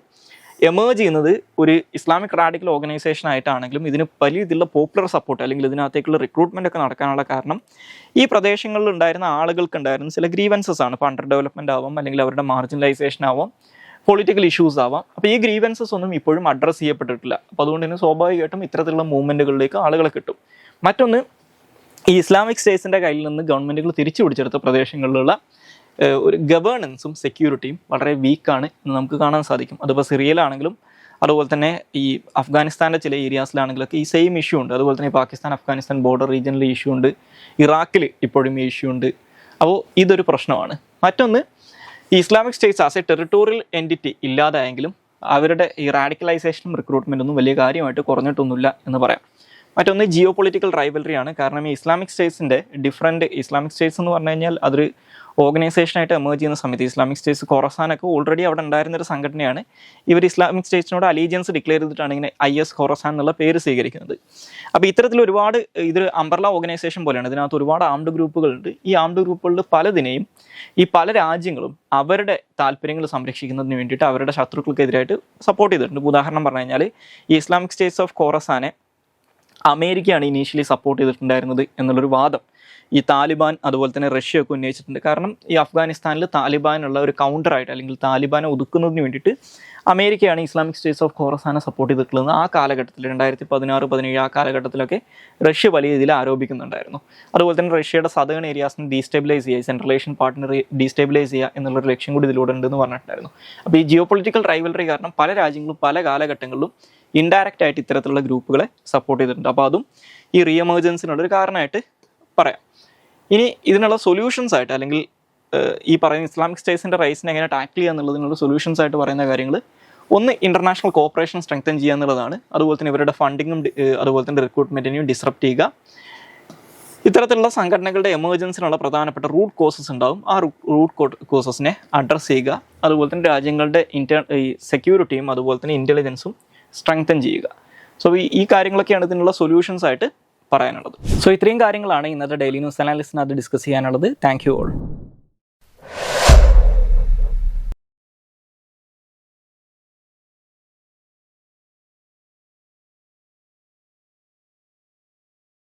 Speaker 1: എമേർജ് ചെയ്യുന്നത് ഒരു ഇസ്ലാമിക് റാഡിക്കൽ ഓർഗനൈസേഷൻ ആയിട്ടാണെങ്കിലും ഇതിന് വലിയ ഇതിലുള്ള പോപ്പുലർ സപ്പോർട്ട് അല്ലെങ്കിൽ ഇതിനകത്തേക്കുള്ള റിക്രൂട്ട്മെൻ്റ് ഒക്കെ നടക്കാനുള്ള കാരണം ഈ പ്രദേശങ്ങളിൽ ഉണ്ടായിരുന്ന ആളുകൾക്കുണ്ടായിരുന്ന ചില ഗ്രീവൻസസ് ആണ്. ഇപ്പോൾ അണ്ടർ ഡെവലപ്മെൻ്റ് ആവാം, അല്ലെങ്കിൽ അവരുടെ മാർജിനലൈസേഷൻ ആവാം, പൊളിറ്റിക്കൽ ഇഷ്യൂസ് ആവാം. അപ്പോൾ ഈ ഗ്രീവൻസസ് ഒന്നും ഇപ്പോഴും അഡ്രസ്സ് ചെയ്യപ്പെട്ടിട്ടില്ല. അപ്പോൾ അതുകൊണ്ട് തന്നെ സ്വാഭാവികമായിട്ടും ഇത്തരത്തിലുള്ള മൂവ്മെൻറ്റുകളിലേക്ക് ആളുകളെ കിട്ടും. മറ്റൊന്ന്, ഈ ഇസ്ലാമിക് സ്റ്റേറ്റ്സിൻ്റെ കയ്യിൽ നിന്ന് ഗവൺമെൻറ്റുകൾ തിരിച്ചു പിടിച്ചെടുത്ത പ്രദേശങ്ങളിലുള്ള ഒരു ഗവേണൻസും സെക്യൂരിറ്റിയും വളരെ വീക്കാണ് എന്ന് നമുക്ക് കാണാൻ സാധിക്കും. അതിപ്പോൾ സിറിയയിലാണെങ്കിലും അതുപോലെ തന്നെ ഈ അഫ്ഗാനിസ്ഥാൻ്റെ ചില ഏരിയാസിലാണെങ്കിലൊക്കെ ഈ സെയിം ഇഷ്യൂ ഉണ്ട്. അതുപോലെ തന്നെ പാകിസ്ഥാൻ അഫ്ഗാനിസ്ഥാൻ ബോർഡർ റീജിയനിൽ ഇഷ്യൂ ഉണ്ട്, ഇറാഖിൽ ഇപ്പോഴും ഈ ഇഷ്യൂ ഉണ്ട്. അപ്പോൾ ഇതൊരു പ്രശ്നമാണ്. മറ്റൊന്ന്, ഈ Islamic States as a territorial entity ഇല്ലാതായെങ്കിലും അവരുടെ ഈ റാഡിക്കലൈസേഷനും റിക്രൂട്ട്മെൻറ്റൊന്നും വലിയ കാര്യമായിട്ട് കുറഞ്ഞിട്ടൊന്നുമില്ല എന്ന് പറയാം. മറ്റൊന്ന്, ജിയോ പൊളിറ്റിക്കൽ റൈവലറിയാണ്. കാരണം ഈ ഇസ്ലാമിക് സ്റ്റേറ്റ്സിൻ്റെ ഇസ്ലാമിക് സ്റ്റേറ്റ്സ് എന്ന് പറഞ്ഞു കഴിഞ്ഞാൽ അതൊരു ഓർഗനൈസേഷനായിട്ട് എമേർജ് ചെയ്യുന്ന സമയത്ത് ഇസ്ലാമിക് സ്റ്റേറ്റ്സ് ഖൊറസാനൊക്കെ ഓൾറെഡി അവിടെ ഉണ്ടായിരുന്നൊരു സംഘടനയാണ്. ഇവർ ഇസ്ലാമിക് സ്റ്റേറ്റ്സിനോട് അലീജിയൻസ് ഡിക്ലെയർ ചെയ്തിട്ടാണ് ഇങ്ങനെ IS ഖൊറസാൻ എന്നുള്ള പേര് സ്വീകരിക്കുന്നത്. അപ്പോൾ ഇത്തരത്തിൽ ഒരുപാട് ഇതൊരു അംബ്രല ഓർഗനൈസേഷൻ പോലെയാണ്. ഇതിനകത്ത് ഒരുപാട് ആംഡ് ഗ്രൂപ്പുകളുണ്ട്. ഈ ആംഡ് ഗ്രൂപ്പുകളിൽ പലതിനെയും ഈ പല രാജ്യങ്ങളും അവരുടെ താല്പര്യങ്ങൾ സംരക്ഷിക്കുന്നതിന് വേണ്ടിയിട്ട് അവരുടെ ശത്രുക്കൾക്കെതിരായിട്ട് സപ്പോർട്ട് ചെയ്തിട്ടുണ്ട്. ഉദാഹരണം പറഞ്ഞു കഴിഞ്ഞാൽ ഈ ഇസ്ലാമിക് സ്റ്റേറ്റ്സ് ഓഫ് ഖൊറസാനെ അമേരിക്കയാണ് ഇനീഷ്യലി സപ്പോർട്ട് ചെയ്തിട്ടുണ്ടായിരുന്നത് എന്നുള്ളൊരു വാദം ഈ താലിബാൻ അതുപോലെ തന്നെ റഷ്യയൊക്കെ ഉന്നയിച്ചിട്ടുണ്ട്. കാരണം ഈ അഫ്ഗാനിസ്ഥാനിൽ താലിബാനുള്ള ഒരു കൗണ്ടറായിട്ട് അല്ലെങ്കിൽ താലിബാനെ ഒതുക്കുന്നതിന് വേണ്ടിയിട്ട് അമേരിക്കയാണ് ഇസ്ലാമിക് സ്റ്റേറ്റ്സ് ഓഫ് ഖൊറസാനെ സപ്പോർട്ട് ചെയ്തിട്ടുള്ളത്. ആ കാലഘട്ടത്തിൽ 2016-17 ആ കാലഘട്ടത്തിലൊക്കെ റഷ്യ വലിയ രീതിയിൽ ആരോപിക്കുന്നുണ്ടായിരുന്നു. അതുപോലെ തന്നെ റഷ്യയുടെ സദേൺ ഏരിയാസിനെ ഡീസ്റ്റെബിലൈസ് ചെയ്യുക, സെൻട്രൽ ഏഷ്യൻ പാർട്ട്ണർ ഡീസ്റ്റെബിലൈസ് ചെയ്യുക എന്നുള്ളൊരു ലക്ഷ്യം കൂടി ഇതിലൂടെ ഉണ്ടെന്ന് പറഞ്ഞിട്ടുണ്ടായിരുന്നു. അപ്പോൾ ഈ ജിയോ പൊളിറ്റിക്കൽ റൈവലറി കാരണം പല രാജ്യങ്ങളും പല കാലഘട്ടങ്ങളിലും ഇൻഡയറക്റ്റ് ആയിട്ട് ഇത്തരത്തിലുള്ള ഗ്രൂപ്പുകളെ സപ്പോർട്ട് ചെയ്തിട്ടുണ്ട്. അപ്പോൾ അതും ഈ റീഎമേർജൻസിനുള്ളൊരു കാരണമായിട്ട് പറയാം. ഇനി ഇതിനുള്ള സൊല്യൂഷൻസ് ആയിട്ട് അല്ലെങ്കിൽ ഈ പറയുന്ന ഇസ്ലാമിക് സ്റ്റേറ്റ്സിൻ്റെ റൈസിനെ എങ്ങനെ ടാക്കിൾ ചെയ്യുക എന്നുള്ളതിനുള്ള സൊല്യൂഷൻസ് ആയിട്ട് പറയുന്ന കാര്യങ്ങൾ, ഒന്ന്, ഇൻ്റർനാഷണൽ കോപ്പറേഷൻ സ്ട്രെങ്തൻ ചെയ്യുക എന്നുള്ളതാണ്. അതുപോലെ തന്നെ ഇവരുടെ ഫണ്ടിങ്ങും അതുപോലെ തന്നെ റിക്രൂട്ട്മെൻറ്റിനെയും ഡിസ്റപ്റ്റ് ചെയ്യുക. ഇത്തരത്തിലുള്ള സംഘടനകളുടെ എമർജൻസിനുള്ള പ്രധാനപ്പെട്ട റൂട്ട് കോസസ് ഉണ്ടാകും. ആ റൂട്ട് കോസസിനെ അഡ്രസ്സ് ചെയ്യുക. അതുപോലെ തന്നെ രാജ്യങ്ങളുടെ സെക്യൂരിറ്റിയും അതുപോലെ തന്നെ ഇൻ്റലിജൻസും സ്ട്രെങ്തൻ ചെയ്യുക. സോ ഈ കാര്യങ്ങളൊക്കെയാണ് ഇതിനുള്ള സൊല്യൂഷൻസ് ആയിട്ട് പറയാനുള്ളത്. സോ ഇത്രയും കാര്യങ്ങളാണ് ഇന്നത്തെ ഡെയിലി ന്യൂസ് അനാലിസിനകത്ത് ഡിസ്കസ് ചെയ്യാനുള്ളത്. Thank you all.